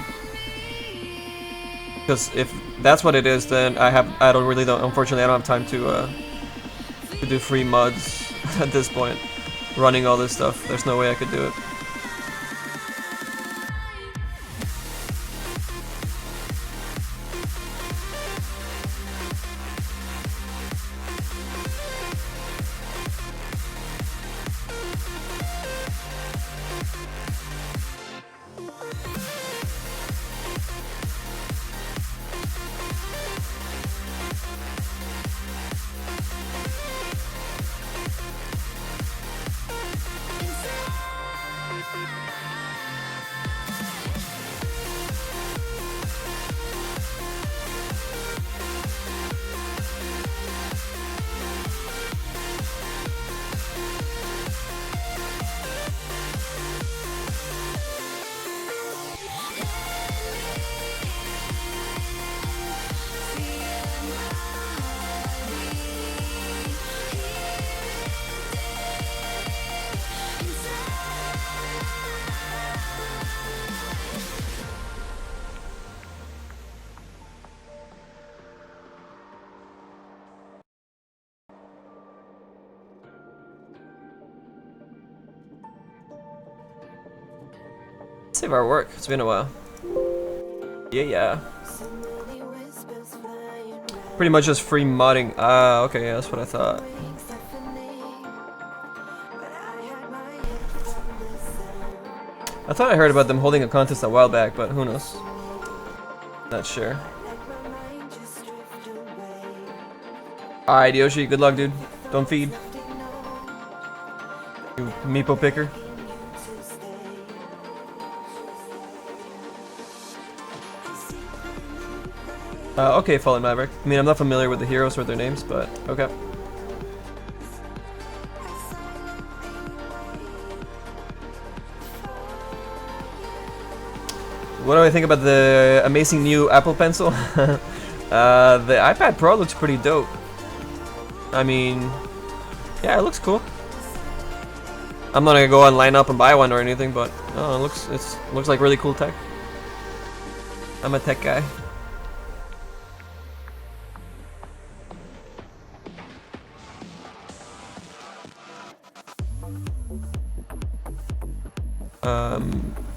Because if that's what it is, then unfortunately I don't have time to do free mods at this point. Running all this stuff, there's no way I could do it. Save our work. It's been a while. Yeah. Pretty much just free modding. Ah, okay, yeah, that's what I thought. I thought I heard about them holding a contest a while back, but who knows? Not sure. Alright, Yoshi, good luck, dude. Don't feed. You meeple picker. Okay, Fallen Maverick. I mean, I'm not familiar with the heroes or their names, but okay. What do I think about the amazing new Apple Pencil? The iPad Pro looks pretty dope. I mean, yeah, it looks cool. I'm not gonna go and line up and buy one or anything, but it looks like really cool tech. I'm a tech guy.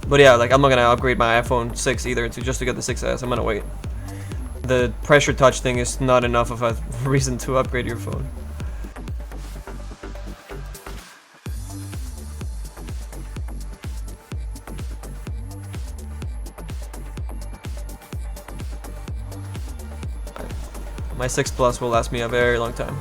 But yeah, like I'm not gonna upgrade my iPhone 6 either just to get the 6S. I'm gonna wait. The pressure touch thing is not enough of a reason to upgrade your phone. My 6 Plus will last me a very long time.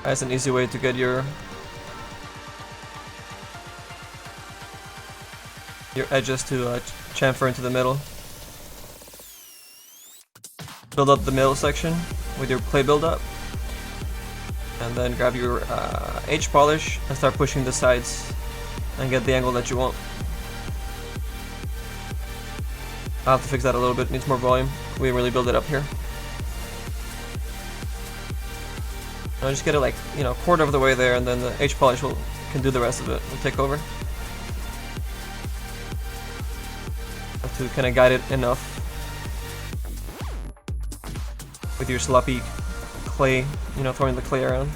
That's an easy way to get your edges to chamfer into the middle. Build up the middle section with your clay build-up, and then grab your H polish and start pushing the sides and get the angle that you want. I'll have to fix that a little bit, needs more volume. We didn't really build it up here. I'll just get it like, you know, a quarter of the way there, and then the H polish can do the rest of it. We'll take over. Have to kind of guide it enough with your sloppy clay, you know, throwing the clay around.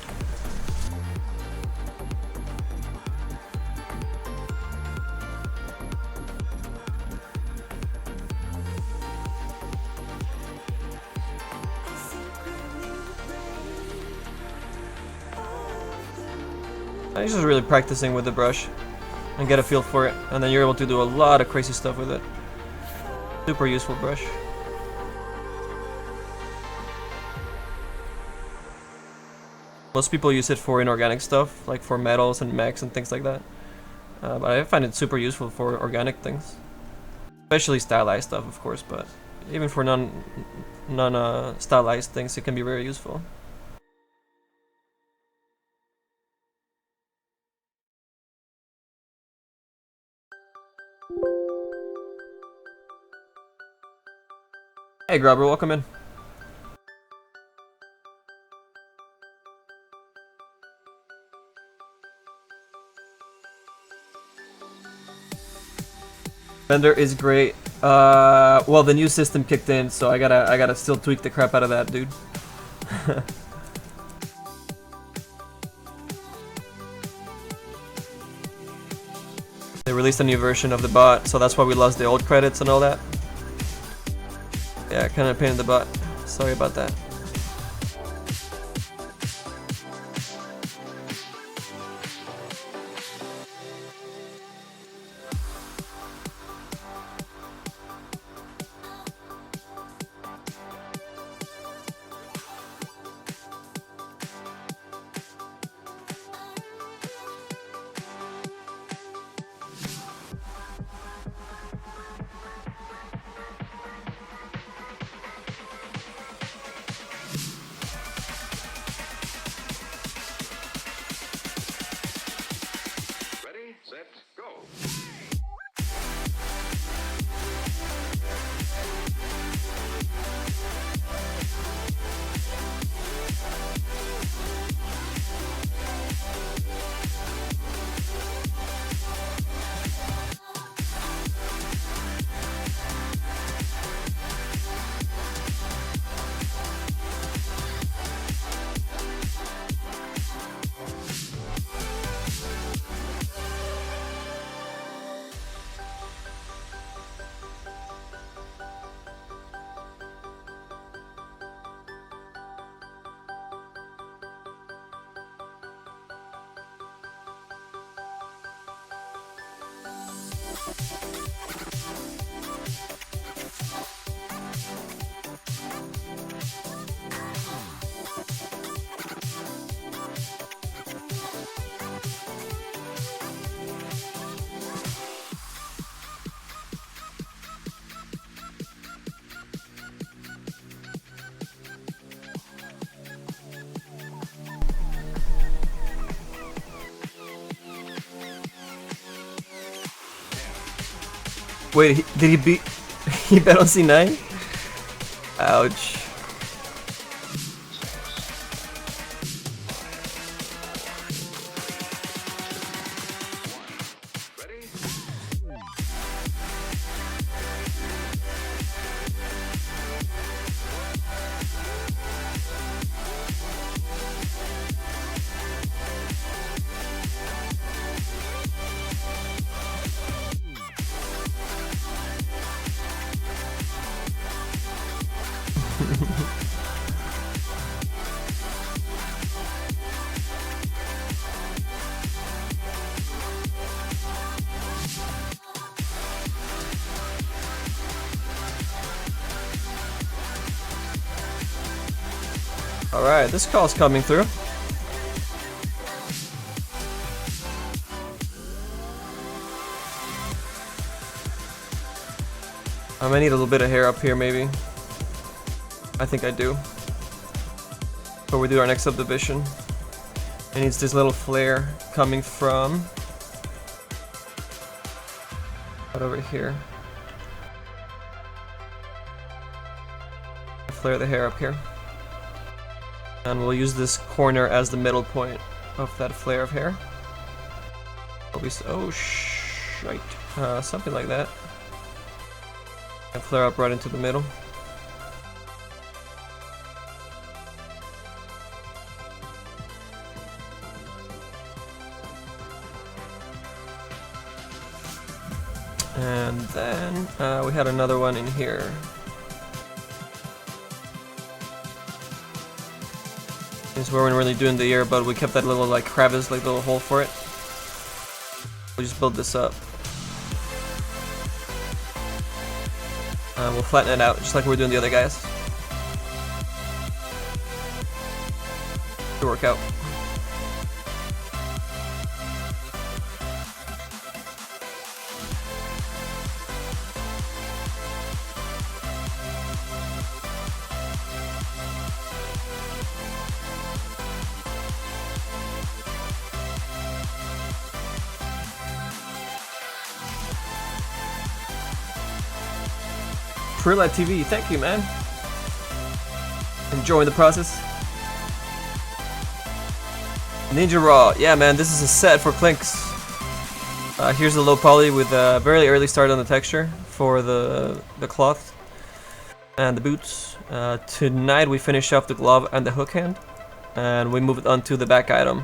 I'm just really practicing with the brush and get a feel for it, and then you're able to do a lot of crazy stuff with it. Super useful brush. Most people use it for inorganic stuff, like for metals and mechs and things like that. But I find it super useful for organic things. Especially stylized stuff, of course, but even for non-stylized things, it can be very useful. Hey Grubber, welcome in. Blender is great. Well, the new system kicked in, so I gotta still tweak the crap out of that, dude. They released a new version of the bot, so that's why we lost the old credits and all that. Yeah, kind of a pain in the butt. Sorry about that. Wait, did he beat? He bet on C9? Ouch. Alright, this call's coming through. I might need a little bit of hair up here, maybe. I think I do. Before we do our next subdivision. It needs this little flare coming from... right over here. Flare the hair up here. And we'll use this corner as the middle point of that flare of hair. Oh, shite. Something like that. And flare up right into the middle. And then we had another one in here. This we weren't really doing the ear, but we kept that little like crevice, like little hole for it. We'll just build this up. We'll flatten it out, just like we're doing the other guys. To work out. Prilla TV, thank you, man. Enjoying the process. Ninja Raw, yeah, man, this is a set for Clinkz. Here's the low poly with a very early start on the texture for the cloth and the boots. Tonight we finish off the glove and the hook hand, and we move it on to the back item,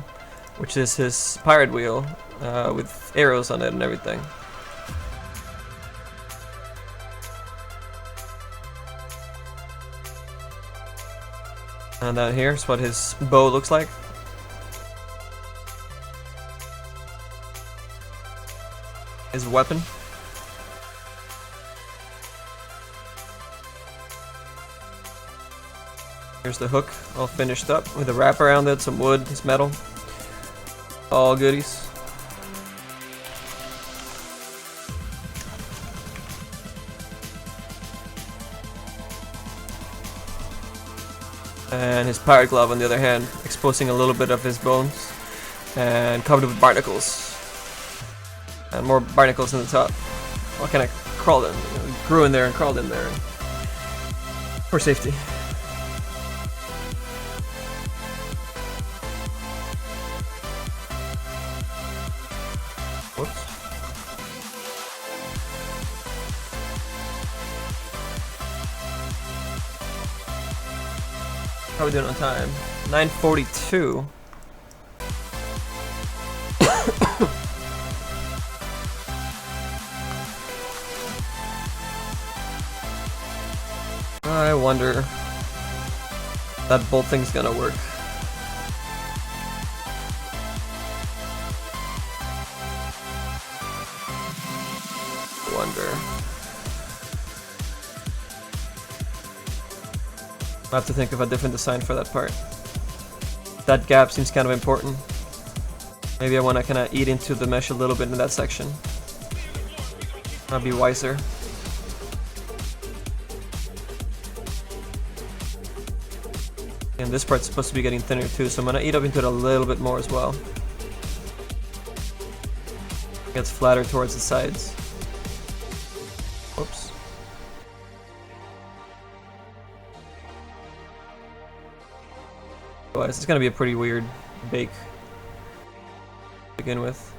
which is his pirate wheel with arrows on it and everything. And down here's what his bow looks like. His weapon. Here's the hook, all finished up with a wrap around it, some wood, his metal. All goodies. And his pirate glove on the other hand, exposing a little bit of his bones and covered with barnacles. And more barnacles in the top. Well, kind of crawled in, grew in there and crawled in there for safety. Whoops. How are we doing on time? 9:42. I wonder if that bolt thing's gonna work. I have to think of a different design for that part. That gap seems kind of important. Maybe I want to kind of eat into the mesh a little bit in that section. That'd be wiser. And this part's supposed to be getting thinner too, so I'm gonna eat up into it a little bit more as well. It gets flatter towards the sides. Otherwise, it's gonna be a pretty weird bake to begin with.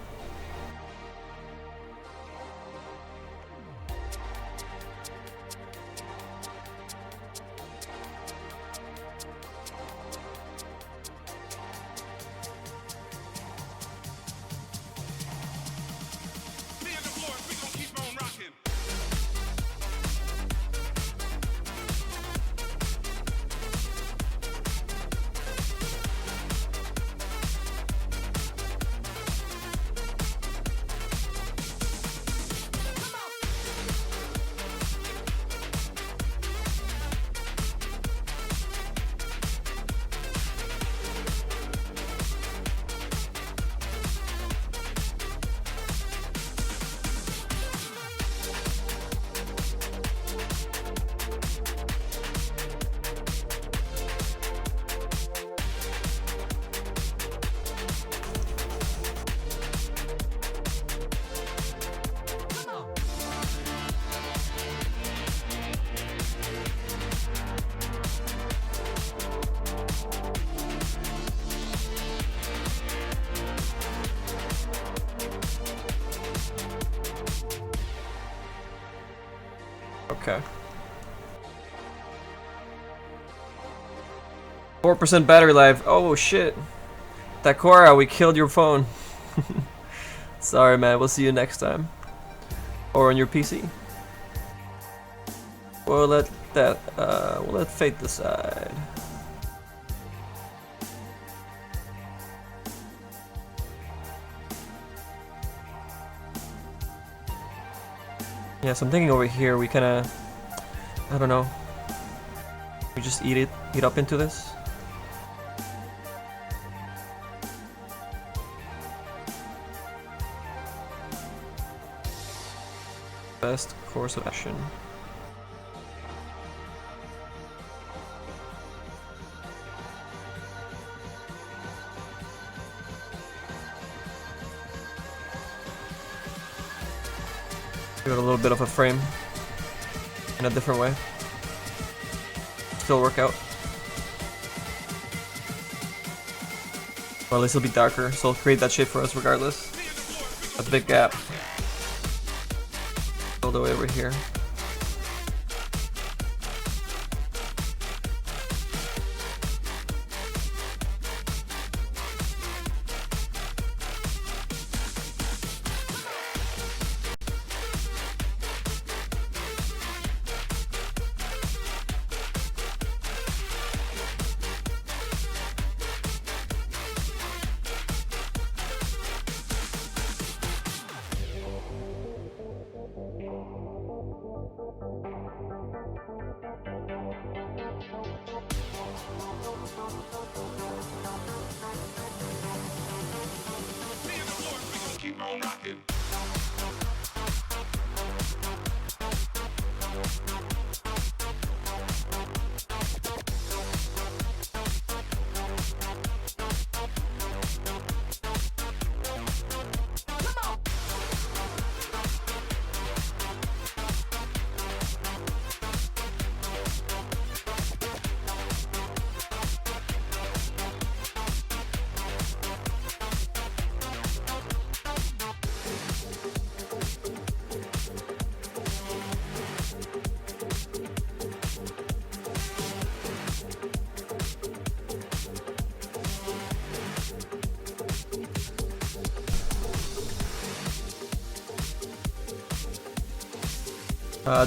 Okay. 4% battery life. Oh shit. Takora, we killed your phone. Sorry man, we'll see you next time. Or on your PC. We'll let fate decide. Yeah, so I'm thinking over here we kinda, I don't know, we just eat up into this. Best course of action. Give it a little bit of a frame in a different way. Still work out. Well, at least it'll be darker, so it'll create that shape for us regardless. A big gap. All the way over here.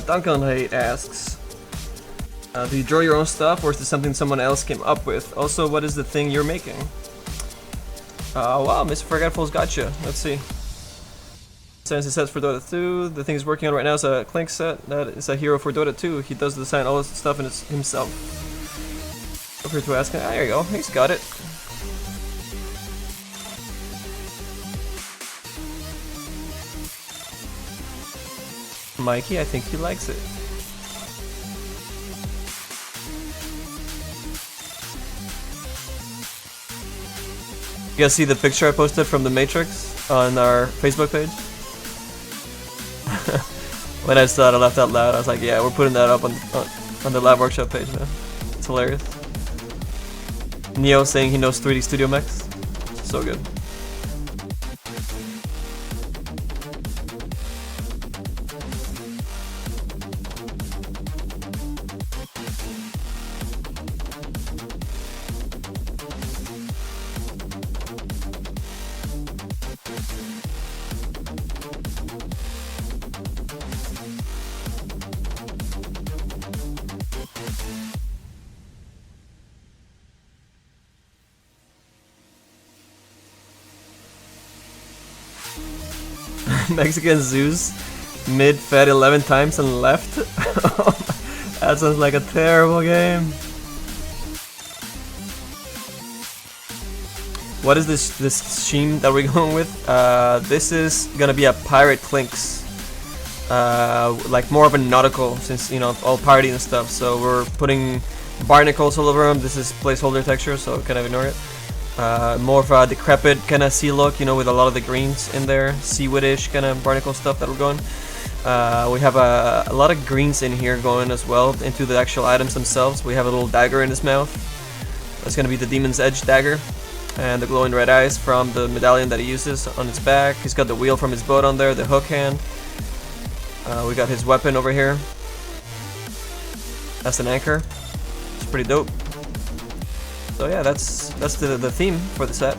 Duncan Haight asks, do you draw your own stuff or is this something someone else came up with? Also, what is the thing you're making? Wow, Mr. Forgetful's gotcha. Let's see. Designs the sets for Dota 2. The thing he's working on right now is a Clinkz set. That is a hero for Dota 2. He does design all this stuff himself. Feel free to ask him. Ah, there you go. He's got it. Mikey, I think he likes it. You guys see the picture I posted from the Matrix on our Facebook page? When I saw it, I laughed out loud. I was like, yeah, we're putting that up on the LiveWorkshop page, man. It's hilarious. Neo saying he knows 3D Studio Max. So good. Mexican Zeus mid-fed 11 times and left. That sounds like a terrible game. What is this scheme that we're going with? This is gonna be a pirate Clinkz. Like more of a nautical, since you know all party and stuff. So we're putting barnacles all over them. This is placeholder texture, so kind of ignore it. More of a decrepit kind of sea look, you know, with a lot of the greens in there, seaweedish kind of barnacle stuff that'll go in. We have a lot of greens in here going as well into the actual items themselves. We have a little dagger in his mouth. That's going to be the Demon's Edge dagger. And the glowing red eyes from the medallion that he uses on his back. He's got the wheel from his boat on there, the hook hand. We got his weapon over here. That's an anchor. It's pretty dope. So yeah, that's the theme for the set.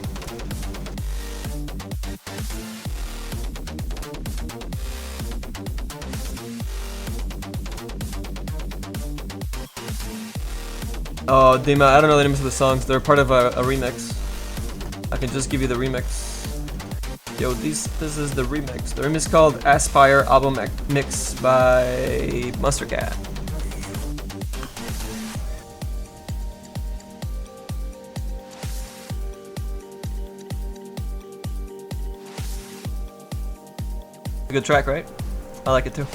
Oh, Dima, I don't know the names of the songs. They're part of a remix. I can just give you the remix. Yo, this is the remix. The remix is called Aspire Album Mix by Mustard Cat. A good track, right? I like it too.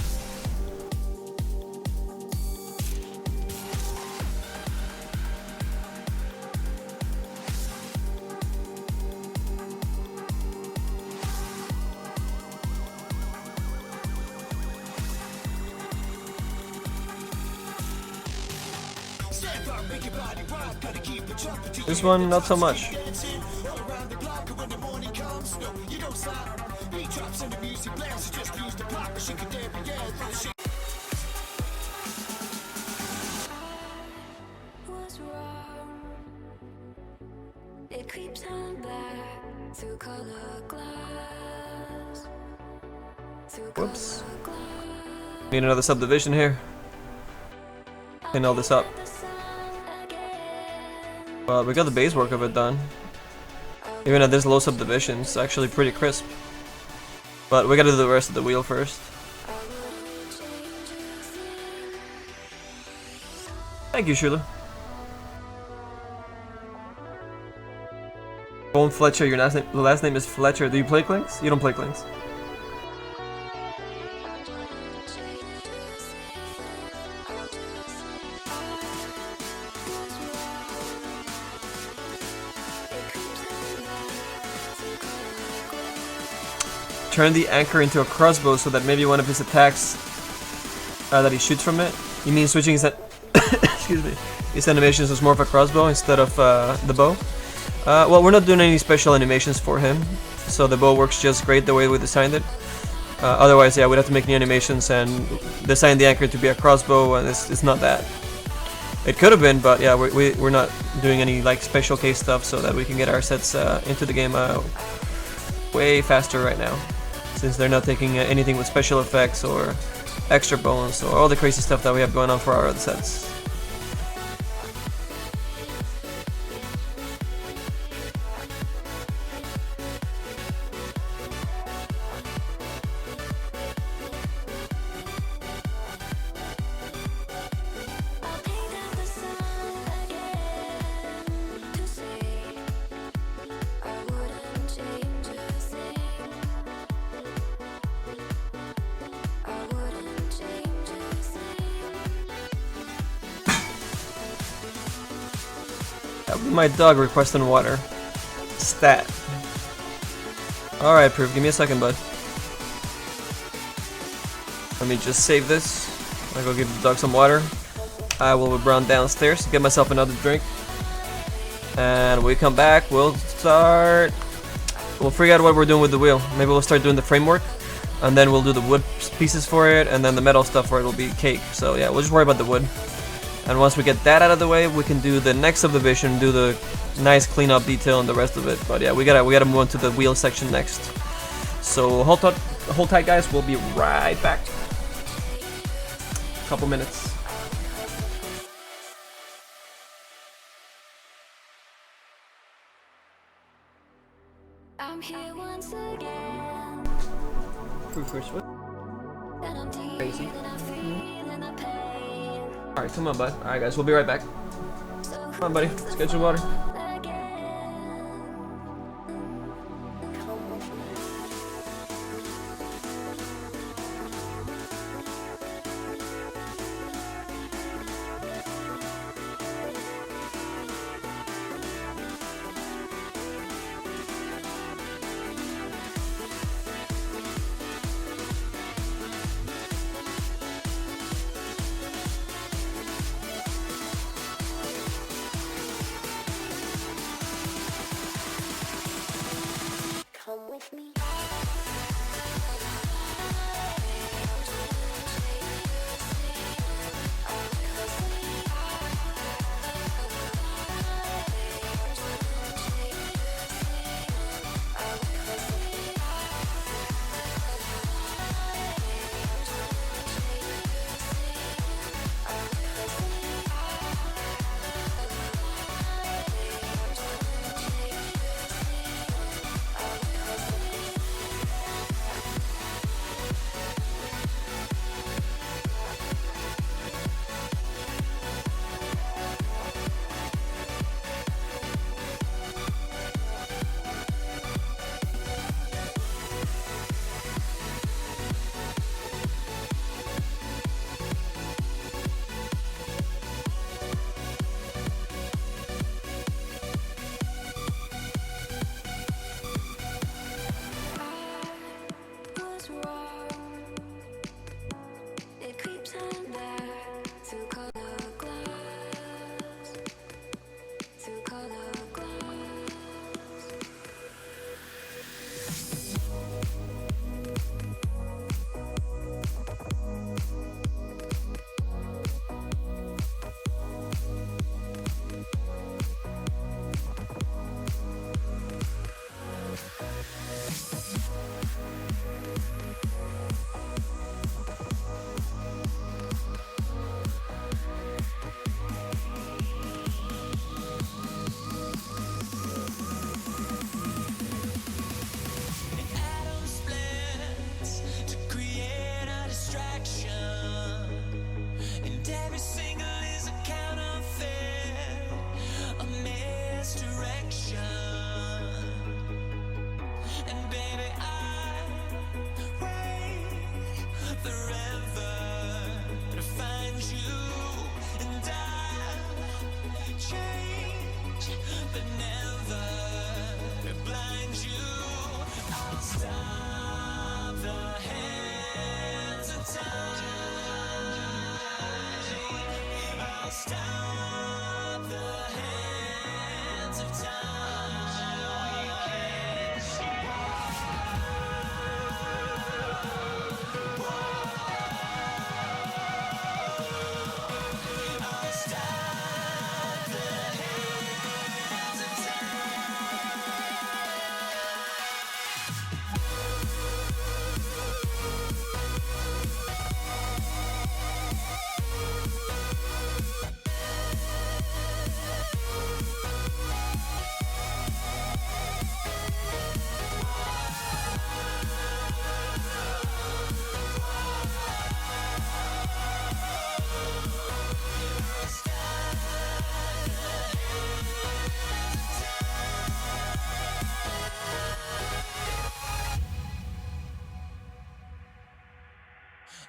This one, not so much.
It creeps on back to color glass.
Whoops. Need another subdivision here. Clean all this up. Well, we got the base work of it done. Even at this low subdivision, it's actually pretty crisp. But we gotta do the rest of the wheel first. Thank you, Shula. Bone Fletcher, your last name is Fletcher. Do you play Clinkz? You don't play Clinkz. Turn the anchor into a crossbow so that maybe one of his attacks that he shoots from it. You mean switching his excuse me, his animations is more of a crossbow instead of the bow? Well, we're not doing any special animations for him, so the bow works just great the way we designed it. Otherwise, yeah, we'd have to make new animations and design the anchor to be a crossbow, and it's not that. It could have been, but yeah, we're not doing any like special case stuff so that we can get our sets into the game way faster right now, since they're not taking anything with special effects or extra bones or all the crazy stuff that we have going on for our other sets. That would be my dog requesting water. Stat. Alright, Proof, give me a second, bud. Let me just save this. I'll go give the dog some water. I will run downstairs, get myself another drink. And when we come back, we'll figure out what we're doing with the wheel. Maybe we'll start doing the framework, and then we'll do the wood pieces for it, and then the metal stuff for it will be cake. So yeah, we'll just worry about the wood. And once we get that out of the way, we can do the next subdivision, do the nice cleanup detail and the rest of it. But yeah, we gotta move on to the wheel section next. So hold tight, guys. We'll be right back. Couple minutes.
I'm here once again.
First, what?
And I'm deep
Crazy.
and I'm feeling the pain.
Alright, come on, bud. Alright, guys, we'll be right back.
So
Come on, buddy. Let's get some water.
come with me.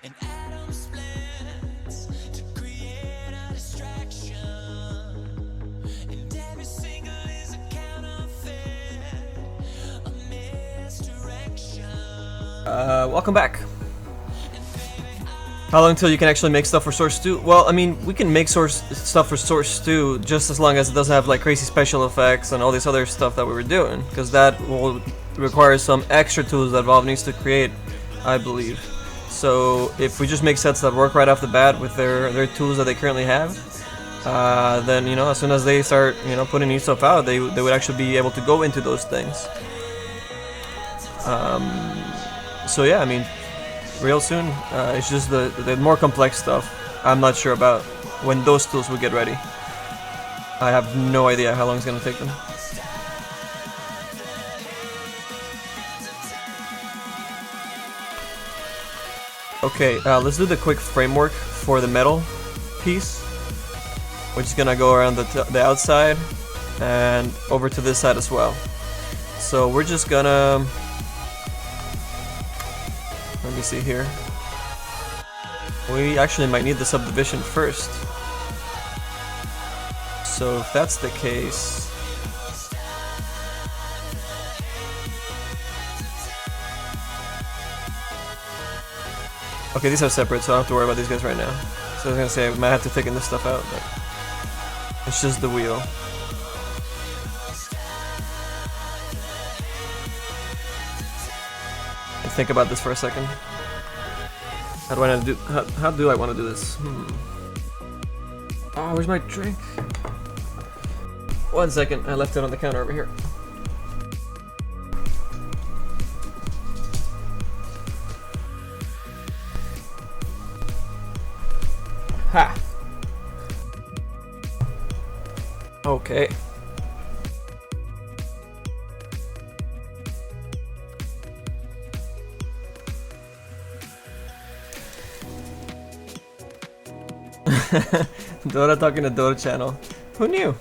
An atom splits to create a distraction, and every single is a counterfeit, a misdirection.
Welcome back. How long till you can actually make stuff for Source 2? Well, I mean, we can make stuff for Source 2 just as long as it doesn't have like crazy special effects and all this other stuff that we were doing, because that will require some extra tools that Valve needs to create, I believe. So if we just make sets that work right off the bat with their tools that they currently have, then, you know, as soon as they start, you know, putting new stuff out, they would actually be able to go into those things. So yeah, I mean, real soon. It's just the more complex stuff I'm not sure about when those tools will get ready. I have no idea how long it's gonna take them. Okay, let's do the quick framework for the metal piece. We're just gonna go around the outside and over to this side as well. So we're just gonna... Let me see here. We actually might need the subdivision first. So if that's the case... Okay, these are separate, so I don't have to worry about these guys right now. So I was gonna say I might have to thicken this stuff out, but it's just the wheel. Think about this for a second. How do I want to do? How do I want to do this? Oh, where's my drink? 1 second. I left it on the counter over here. Ha. Okay. Dota talking to Dota channel. Who knew?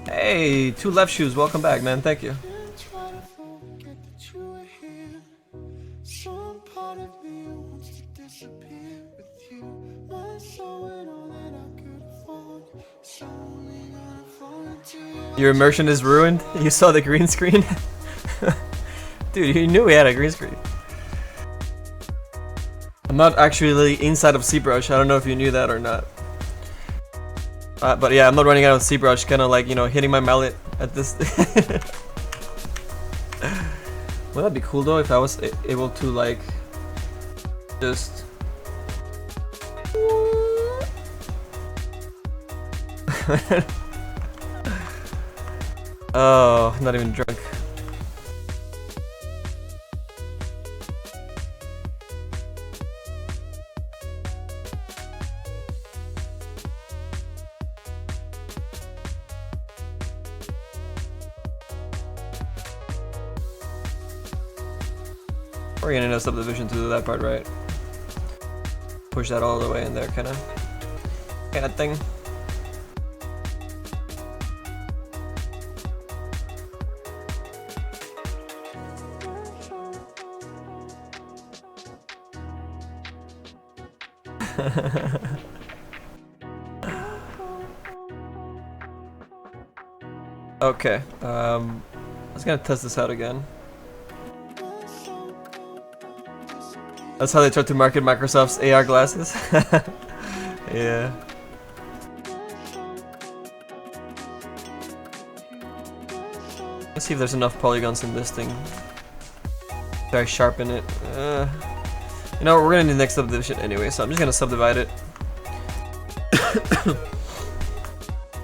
Hey, two left shoes. Welcome back, man. Thank you. Your immersion is ruined? You saw the green screen? Dude, you knew we had a green screen. I'm not actually inside of zBrush. I don't know if you knew that or not. But yeah, I'm not running out of zBrush, kind of like, you know, hitting my mallet at this. Would that be cool though if I was able to like just... Oh, not even drunk. We're gonna need a subdivision to do that part, right? Push that all the way in there, kind of thing. Okay, I was gonna test this out again. That's how they tried to market Microsoft's AR glasses. Yeah. Let's see if there's enough polygons in this thing. If I sharpen it. You know, we're gonna need the next subdivision anyway, so I'm just gonna subdivide it.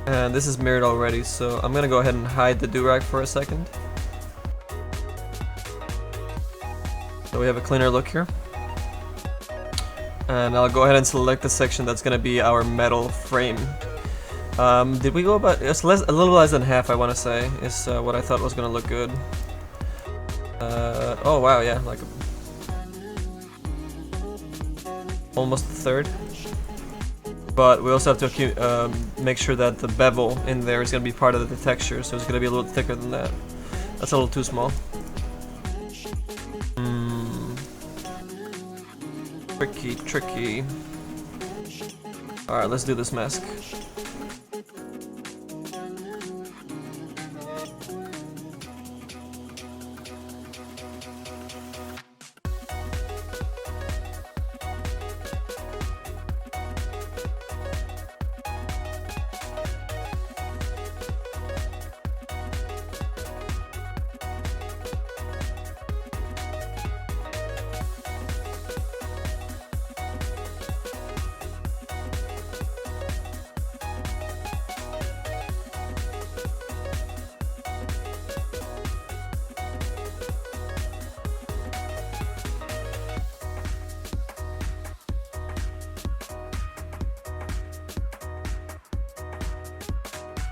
And this is mirrored already, so I'm gonna go ahead and hide the do-rag for a second. So we have a cleaner look here. And I'll go ahead and select the section that's gonna be our metal frame. Did we go about... It's a little less than half, I want to say, is what I thought was gonna look good. Oh wow, yeah, like almost a third. But we also have to make sure that the bevel in there is gonna be part of the texture, so it's gonna be a little thicker than that. That's a little too small. Tricky. Alright, let's do this mask.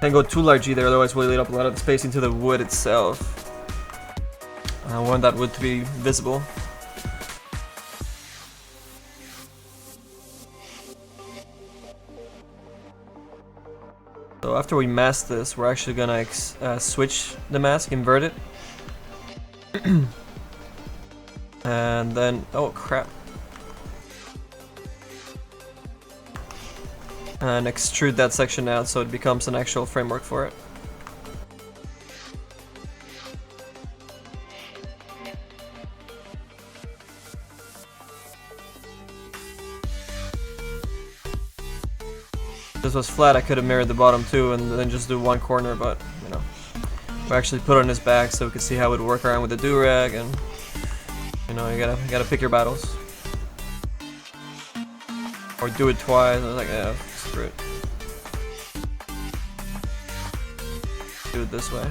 Can't go too large either, otherwise we'll eat up a lot of the space into the wood itself. I want that wood to be visible. So after we mask this, we're actually gonna switch the mask, invert it. And then, oh crap. And extrude that section out so it becomes an actual framework for it. If this was flat, I could have mirrored the bottom too and then just do one corner, but you know. We actually put it on his back so we could see how it would work around with the do-rag, and you know, you gotta pick your battles. Or do it twice. I was like, yeah, screw it. Do it this way.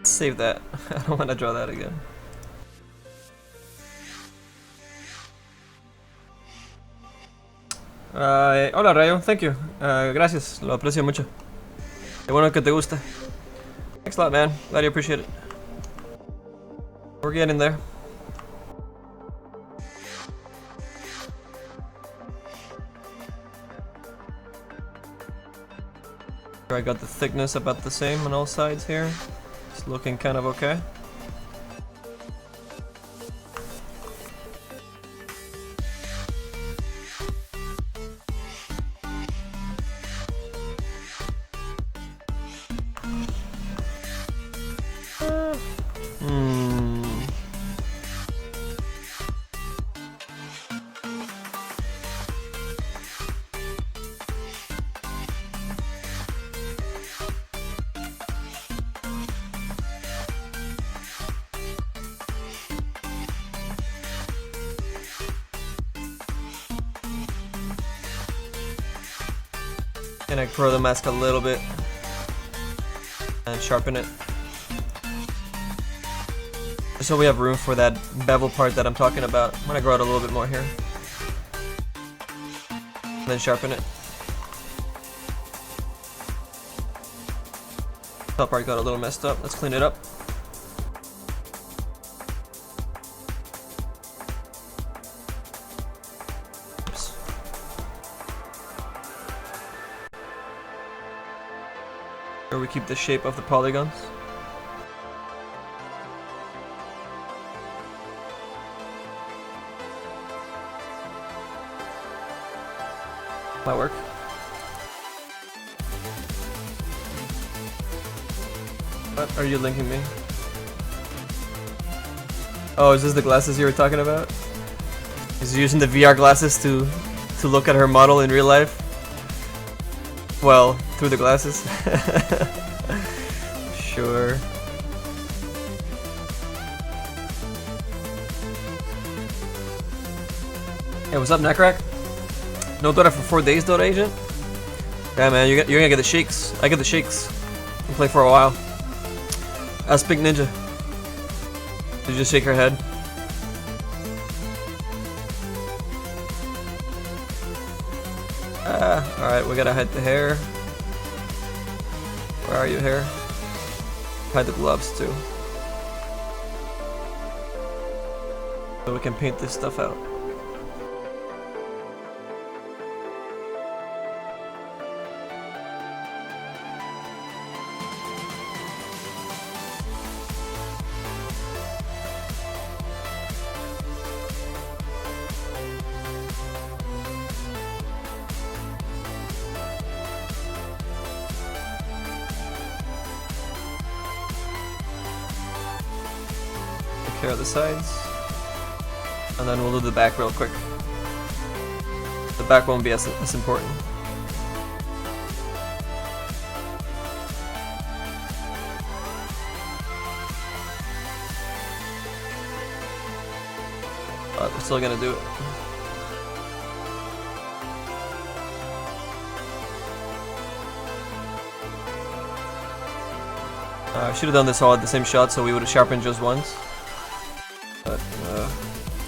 Save that. I don't want to draw that again. Hola Rayo, thank you. Gracias, lo aprecio mucho. Qué bueno que te gusta. Thanks a lot, man. Glad you appreciate it. We're getting there. I got the thickness about the same on all sides here. It's looking kind of okay. And I grow the mask a little bit and sharpen it, so we have room for that bevel part that I'm talking about. I'm gonna grow it a little bit more here and then sharpen it. Top part got a little messed up. Let's clean it up. Where we keep the shape of the polygons. Might work. What are you linking me? Oh, is this the glasses you were talking about? Is he using the VR glasses to look at her model in real life? Well, through the glasses. Sure. Hey, what's up, Neckrack? No Dota for 4 days, Dota agent? Yeah, man, you're gonna get the shakes. I get the shakes. I play for a while. Ask Pink Ninja. Did you just shake her head? Alright, we gotta hide the hair. Where are you, hair? Hide the gloves too. So we can paint this stuff out. Take care of the sides. And then we'll do the back real quick. The back won't be as important. But we're still gonna do it. I should have done this all at the same shot so we would have sharpened just once. But,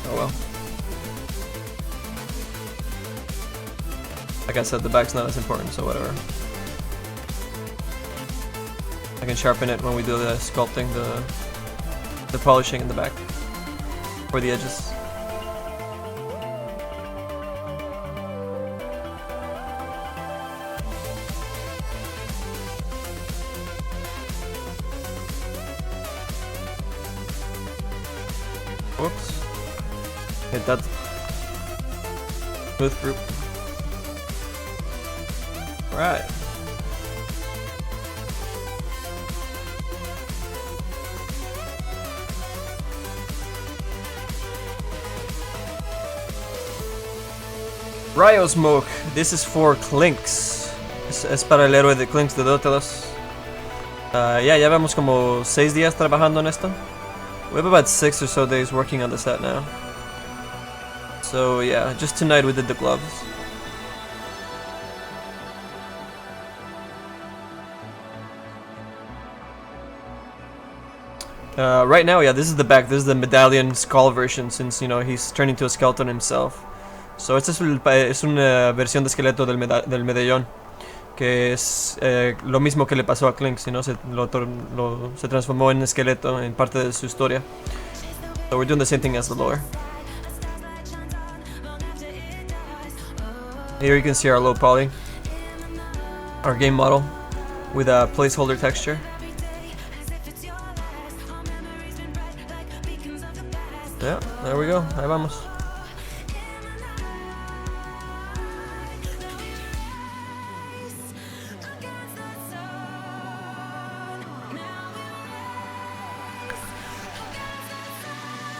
oh well. Like I said, the back's not as important, so whatever. I can sharpen it when we do the sculpting, the polishing in the back. For the edges. Whoops. Hit that smooth group. Right. Ryo Smoke. This is for Clinkz. Es para el héroe de Clinkz de Dota 2. Ya llevamos como 6 días trabajando en esto. We have about 6 or so days working on the set now. So yeah, just tonight we did the gloves. Right now, yeah, this is the back. This is the medallion skull version, since, you know, he's turned into a skeleton himself. So esta es una versión de esqueleto del medallón, que es lo mismo que le pasó a Clinkz, you know, se transformó en esqueleto en parte de su historia. So we're doing the same thing as the lower. Here you can see our low poly, our game model with a placeholder texture. Yeah, there we go. Ahí vamos.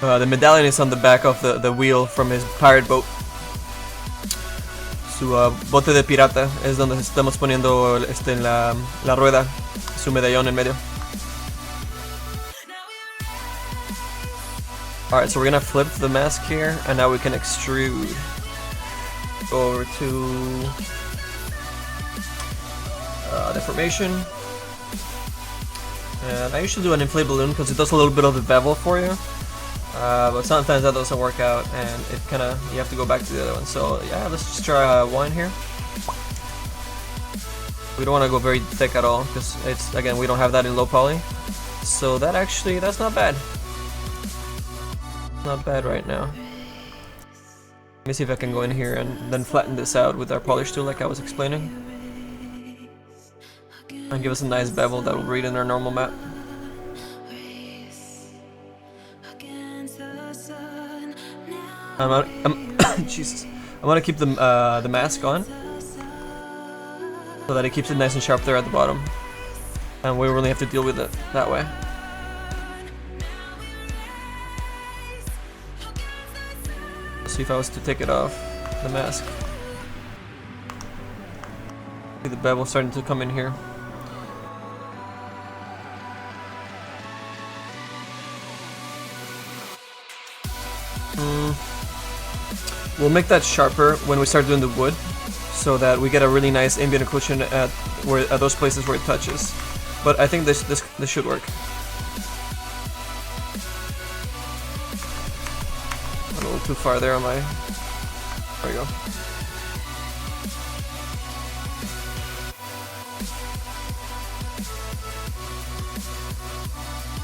The medallion is on the back of the wheel from his pirate boat. Su bote de pirata es donde estamos poniendo en la rueda, su medallón en medio. Alright, so we're gonna flip the mask here, and now we can extrude. Go over to deformation. And I usually do an inflatable balloon because it does a little bit of the bevel for you. But sometimes that doesn't work out, and it kinda, you have to go back to the other one. So yeah, let's just try one here. We don't want to go very thick at all, because it's, again, we don't have that in low poly. So that actually, that's not bad. Not bad right now. Let me see if I can go in here and then flatten this out with our polish tool like I was explaining. And give us a nice bevel that will read in our normal map. Jesus. I'm gonna keep the mask on so that it keeps it nice and sharp there at the bottom, and we really have to deal with it that way. Let's see if I was to take it off, the mask. See the bevel starting to come in here. We'll make that sharper when we start doing the wood, so that we get a really nice ambient occlusion at those places where it touches. But I think this should work. A little too far there on my. There we go.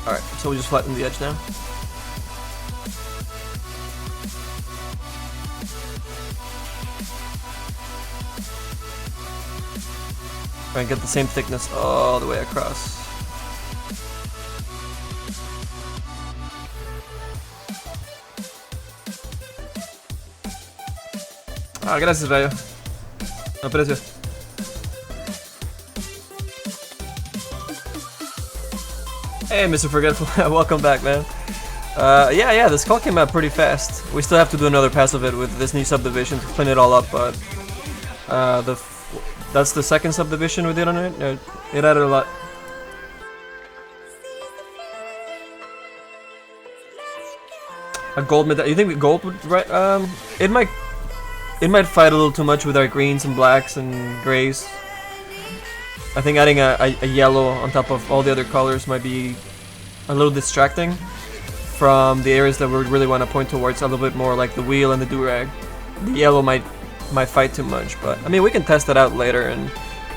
All right, so we just flatten the edge now. Try and get the same thickness all the way across. Ah, gracias, Rayo. Aprecio. Hey, Mr. Forgetful. Welcome back, man. Yeah, this call came out pretty fast. We still have to do another pass of it with this new subdivision to clean it all up, but that's the second subdivision we did on it. It added a lot. A gold medal. You think gold would it might fight a little too much with our greens and blacks and grays. I think adding a yellow on top of all the other colors might be a little distracting from the areas that we really want to point towards, a little bit more like the wheel and the do-rag. The yellow might fight too much, but I mean, we can test it out later and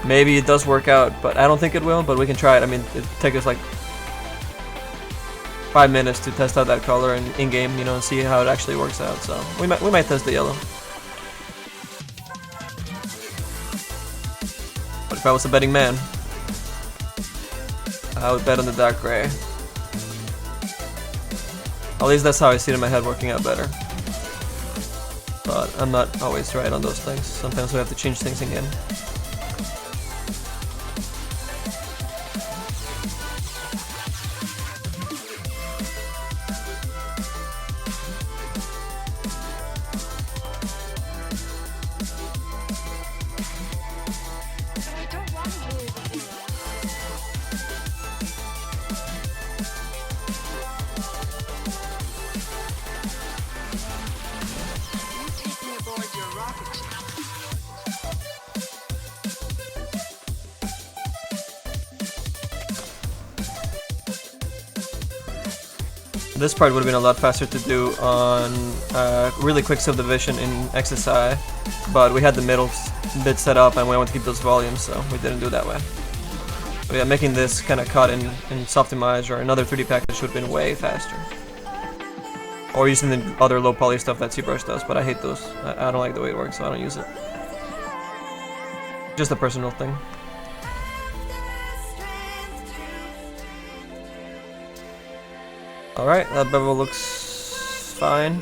maybe it does work out, but I don't think it will, but we can try it. I mean, it take us like 5 minutes to test out that color and in-game, you know, and see how it actually works out. So we might test the yellow. But if I was a betting man, I would bet on the dark gray. At least that's how I see it in my head, working out better. But I'm not always right on those things. Sometimes we have to change things again. This part would have been a lot faster to do on really quick subdivision in XSI, but we had the middle bit set up and we wanted to keep those volumes, so we didn't do it that way. But yeah, making this kind of cut in Softimage or another 3D package would have been way faster. Or using the other low poly stuff that zBrush does, but I hate those. I don't like the way it works, so I don't use it. Just a personal thing. Alright, that bevel looks fine.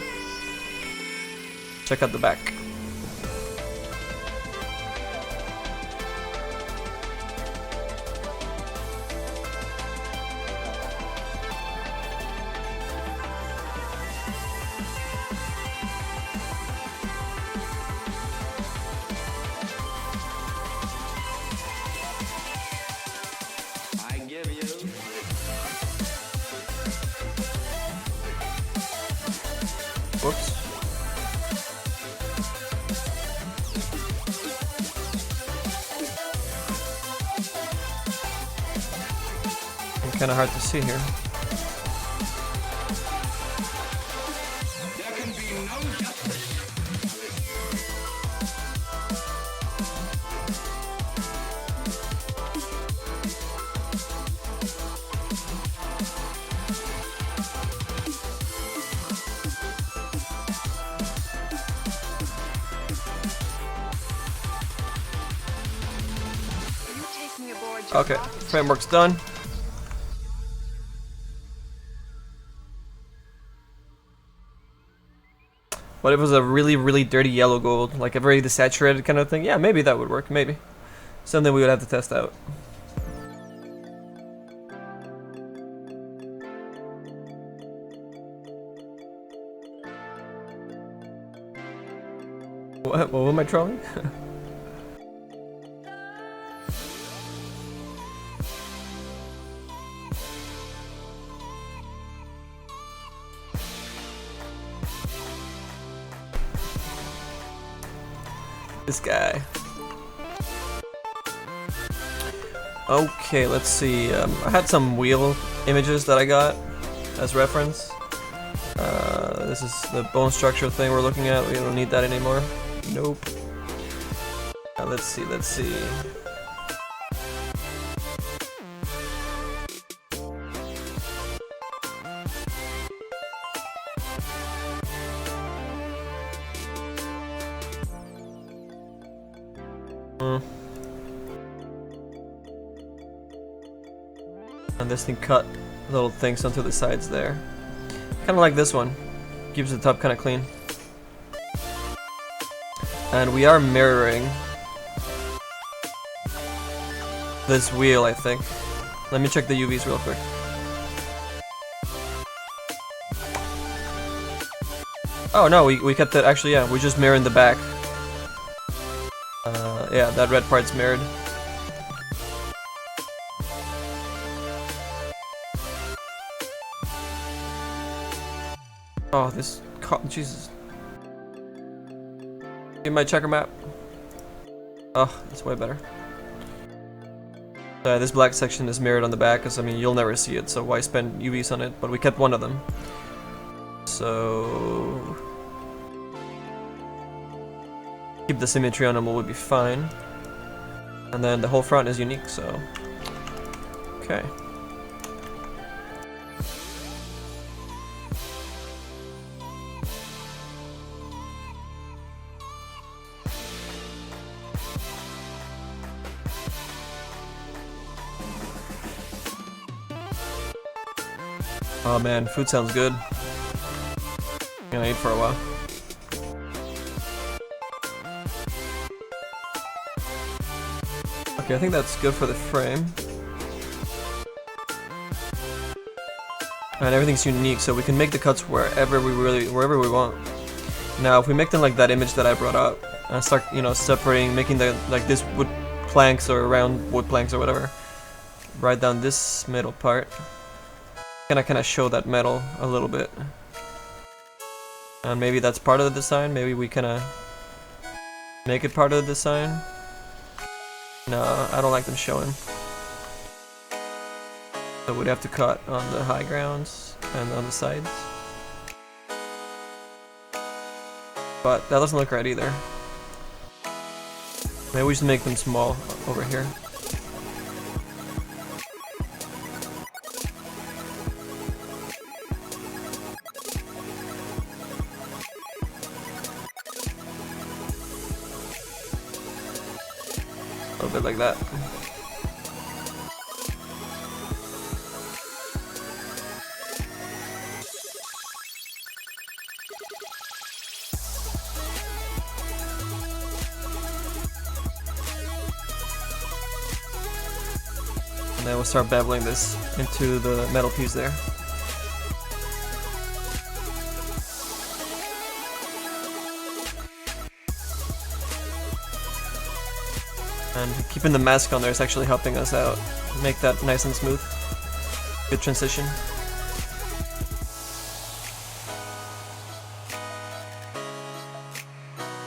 Check out the back. Whoops. Kind of hard to see here.
There can be no justice.
Okay, framework's done. What if it was a really dirty yellow gold, like a very desaturated kind of thing? Yeah, maybe that would work, maybe. Something we would have to test out. What am I trolling? This guy. Okay, let's see. I had some wheel images that I got as reference. This is the bone structure thing we're looking at. We don't need that anymore. Nope. Let's see, let's see. And this thing cut little things onto the sides there. Kind of like this one. Keeps the top kind of clean. And we are mirroring this wheel, I think. Let me check the UVs real quick. Oh no, we kept it. Actually, yeah, we just mirrored the back. Yeah, that red part's mirrored. Oh, this... Jesus. Give my checker map. Oh, that's way better. This black section is mirrored on the back, because I mean, you'll never see it, so why spend UVs on it? But we kept one of them. So... keep the symmetry on them will be fine. And then the whole front is unique, so... okay. Oh man, food sounds good. I'm gonna eat for a while. Okay, I think that's good for the frame. And everything's unique, so we can make the cuts wherever we want. Now, if we make them like that image that I brought up, and start, you know, separating, making the like this wood planks or round wood planks or whatever, right down this middle part. Kind of show that metal a little bit, and maybe that's part of the design. Maybe we kind of make it part of the design. No, I don't like them showing. So we'd have to cut on the high grounds and on the sides. But that doesn't look right either. Maybe we should make them small over here. A little bit like that. And then we'll start beveling this into the metal piece there. And keeping the mask on there is actually helping us out. Make that nice and smooth. Good transition.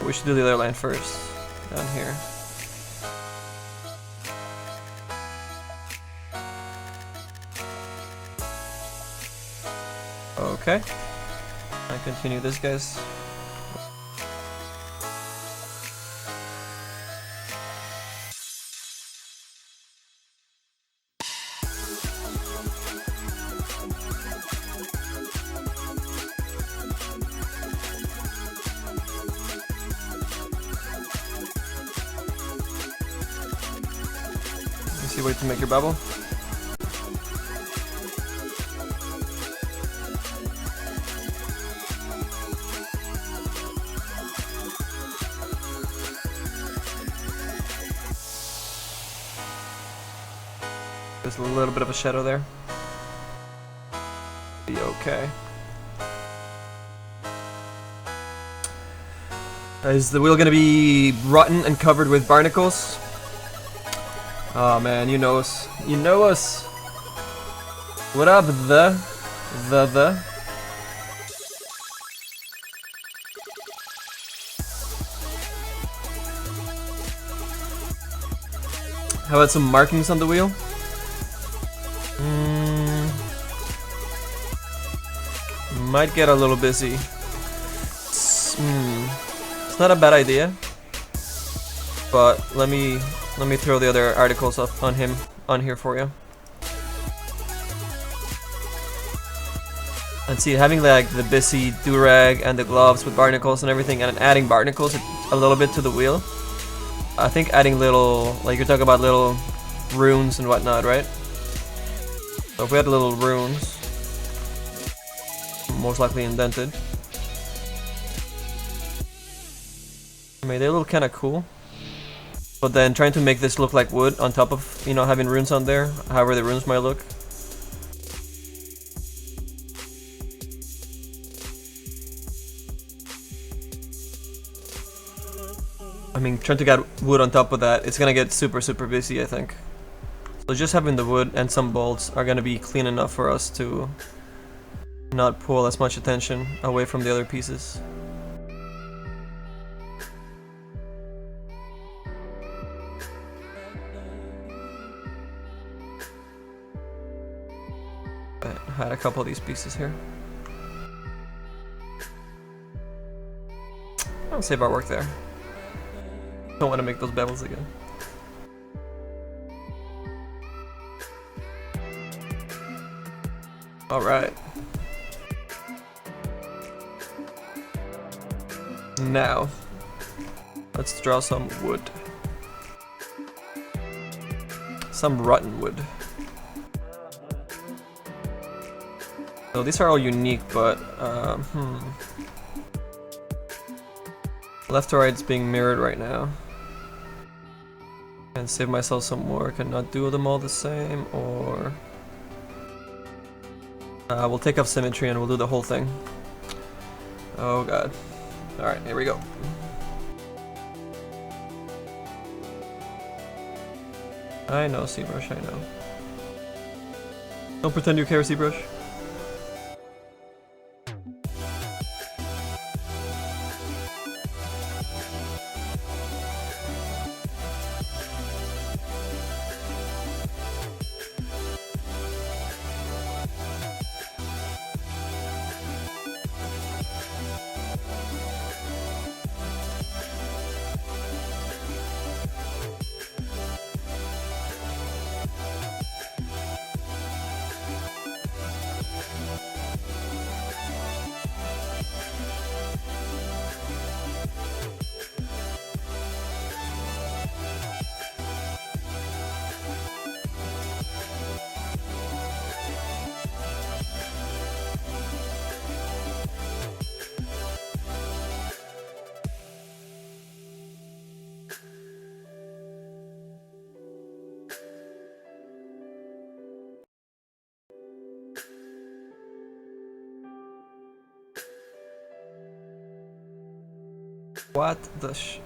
We should do the other line first. Down here. Okay. I continue this, guys. Easy way to make your bubble. There's a little bit of a shadow there. Be okay. Is the wheel gonna be rotten and covered with barnacles? Oh man, you know us. You know us. What up, the? How about some markings on the wheel? Might get a little busy. It's not a bad idea. But let me throw the other articles up on here for you. And see, having like the busy do-rag and the gloves with barnacles and everything, and adding barnacles a little bit to the wheel. I think adding little, like you're talking about little runes and whatnot, right? So if we had little runes, most likely indented. I mean, they look kind of cool. But then trying to make this look like wood on top of, you know, having runes on there, however the runes might look. I mean, trying to get wood on top of that, it's gonna get super busy, I think. So just having the wood and some bolts are gonna be clean enough for us to not pull as much attention away from the other pieces. I had a couple of these pieces here. I'll save our work there. Don't want to make those bevels again. Alright. Now, let's draw some wood. Some rotten wood. So these are all unique, but left to right is being mirrored right now. And save myself some work and not do them all the same, or we'll take off symmetry and we'll do the whole thing. Oh god. Alright, here we go. I know, zBrush, I know. Don't pretend you care, zBrush. What the sh...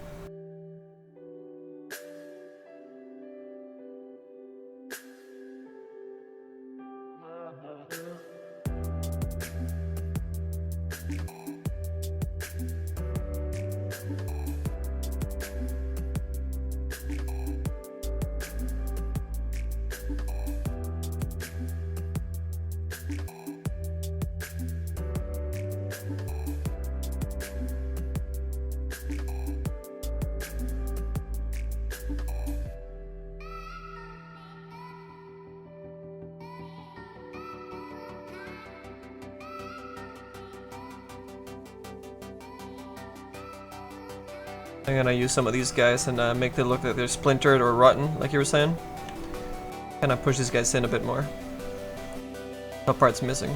I'm gonna use some of these guys and make them look like they're splintered or rotten, like you were saying. Kinda push these guys in a bit more. That part's missing.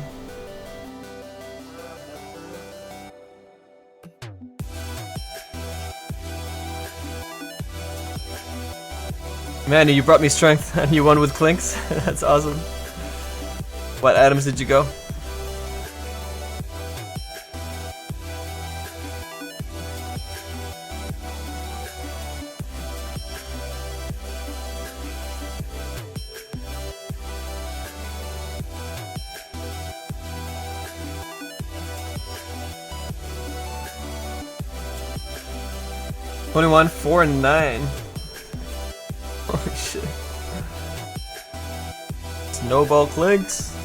Man, you brought me strength and you won with Clinkz. That's awesome. What atoms did you go? $21, 4, and 9. Holy shit. Snowball Clinkz.